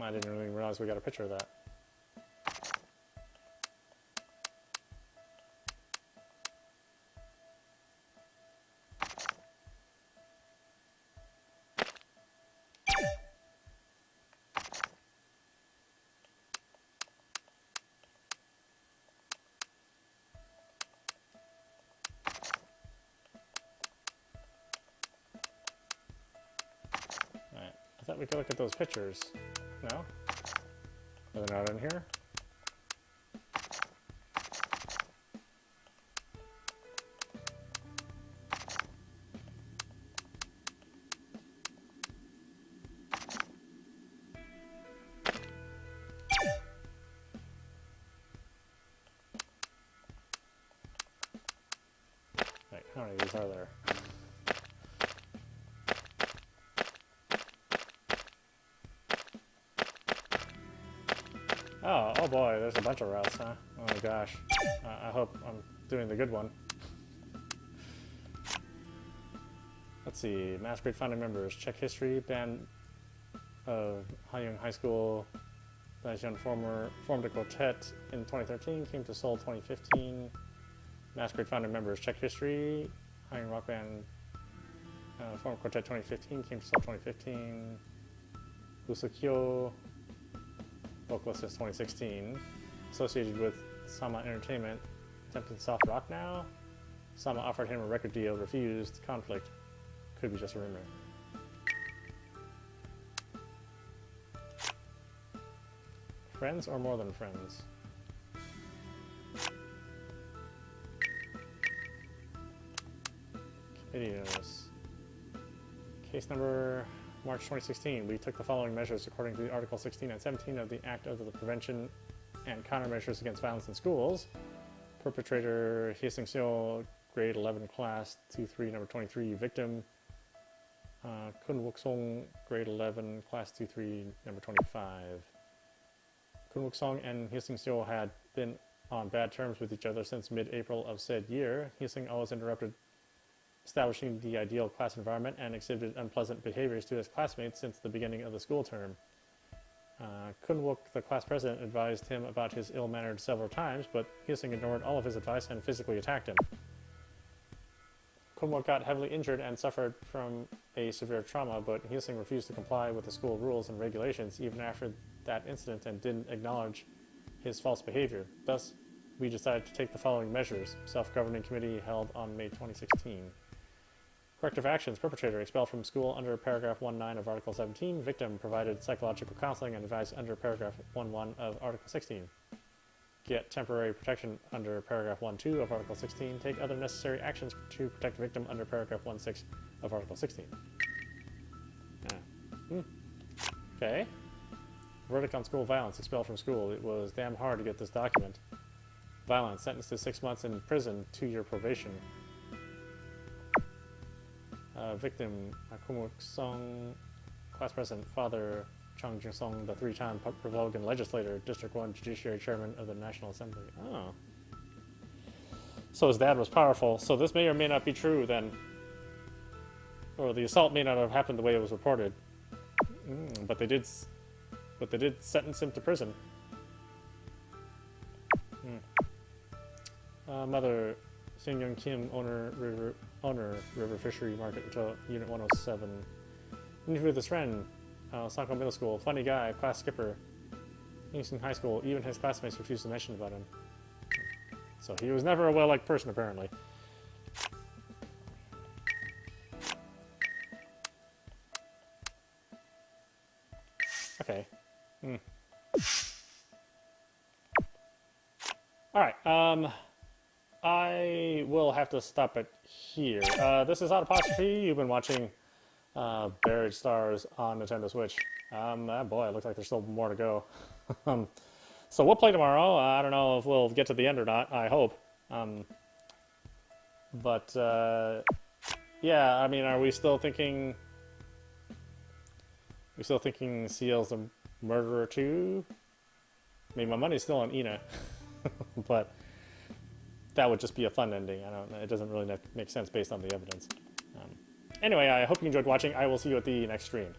I didn't really realize we got a picture of that. I thought we could look at those pictures. No? Are they not in here? Wait, how many of these are there? Oh boy, there's a bunch of routes, huh? Oh my gosh. I hope I'm doing the good one. Let's see, Masquerade founding members, check history, band of Hayoung High School, Daejeon formed a quartet in 2013, came to Seoul 2015. Masquerade founding members, check history, Hayoung rock band, formed quartet 2015, came to Seoul 2015. Usukyo, vocalist since 2016, associated with Sama Entertainment, attempted soft rock now. Sama offered him a record deal, refused. Conflict. Could be just a rumor. Friends or more than friends? Videos. Case number March 2016, we took the following measures according to Article 16 and 17 of the Act of the Prevention and Countermeasures Against Violence in Schools. Perpetrator, Refuting Ceo, grade 11, class 2-3, number 23. Victim, Kun Wook-song, grade 11, class 2-3, number 25. Kun Wook-song and Refuting Ceo had been on bad terms with each other since mid-April of said year. Refuting always interrupted establishing the ideal class environment and exhibited unpleasant behaviors to his classmates since the beginning of the school term. Kun Wook, the class president, advised him about his ill-mannered several times, but Hyesung ignored all of his advice and physically attacked him. Kun Wook got heavily injured and suffered from a severe trauma, but Hyesung refused to comply with the school rules and regulations even after that incident and didn't acknowledge his false behavior. Thus, we decided to take the following measures. Self-governing committee held on May 2016. Corrective actions. Perpetrator expelled from school under paragraph 1.9 of Article 17. Victim provided psychological counseling and advice under paragraph 1.1 of Article 16. Get temporary protection under paragraph 1.2 of Article 16. Take other necessary actions to protect victim under paragraph 1.6 of Article 16. Okay. Verdict on school violence. Expelled from school. It was damn hard to get this document. Violence. Sentenced to 6 months in prison, 2-year probation. Victim, Kun Wook-song, class president, father, Chung Jung-song, the 3-time Republican legislator, District 1 Judiciary Chairman of the National Assembly. Oh. So his dad was powerful. So this may or may not be true then. Or the assault may not have happened the way it was reported. But they did sentence him to prison. Mother, Seung-young Kim, owner River Fishery Market until Unit 107. Interview with his friend, Sanko Middle School, funny guy, class skipper. Kingston High School, even his classmates refused to mention about him. So he was never a well-liked person, apparently. Okay. Alright, I will have to stop it here. This is audap. You've been watching Buried Stars on Nintendo Switch. Boy, it looks like there's still more to go. So we'll play tomorrow. I don't know if we'll get to the end or not. I hope. Yeah, I mean, are we still thinking... We still thinking Seal's a murderer too? I mean, my money's still on Ina. But that would just be a fun ending. I don't know. It doesn't really make sense based on the evidence. Anyway, I hope you enjoyed watching. I will see you at the next stream.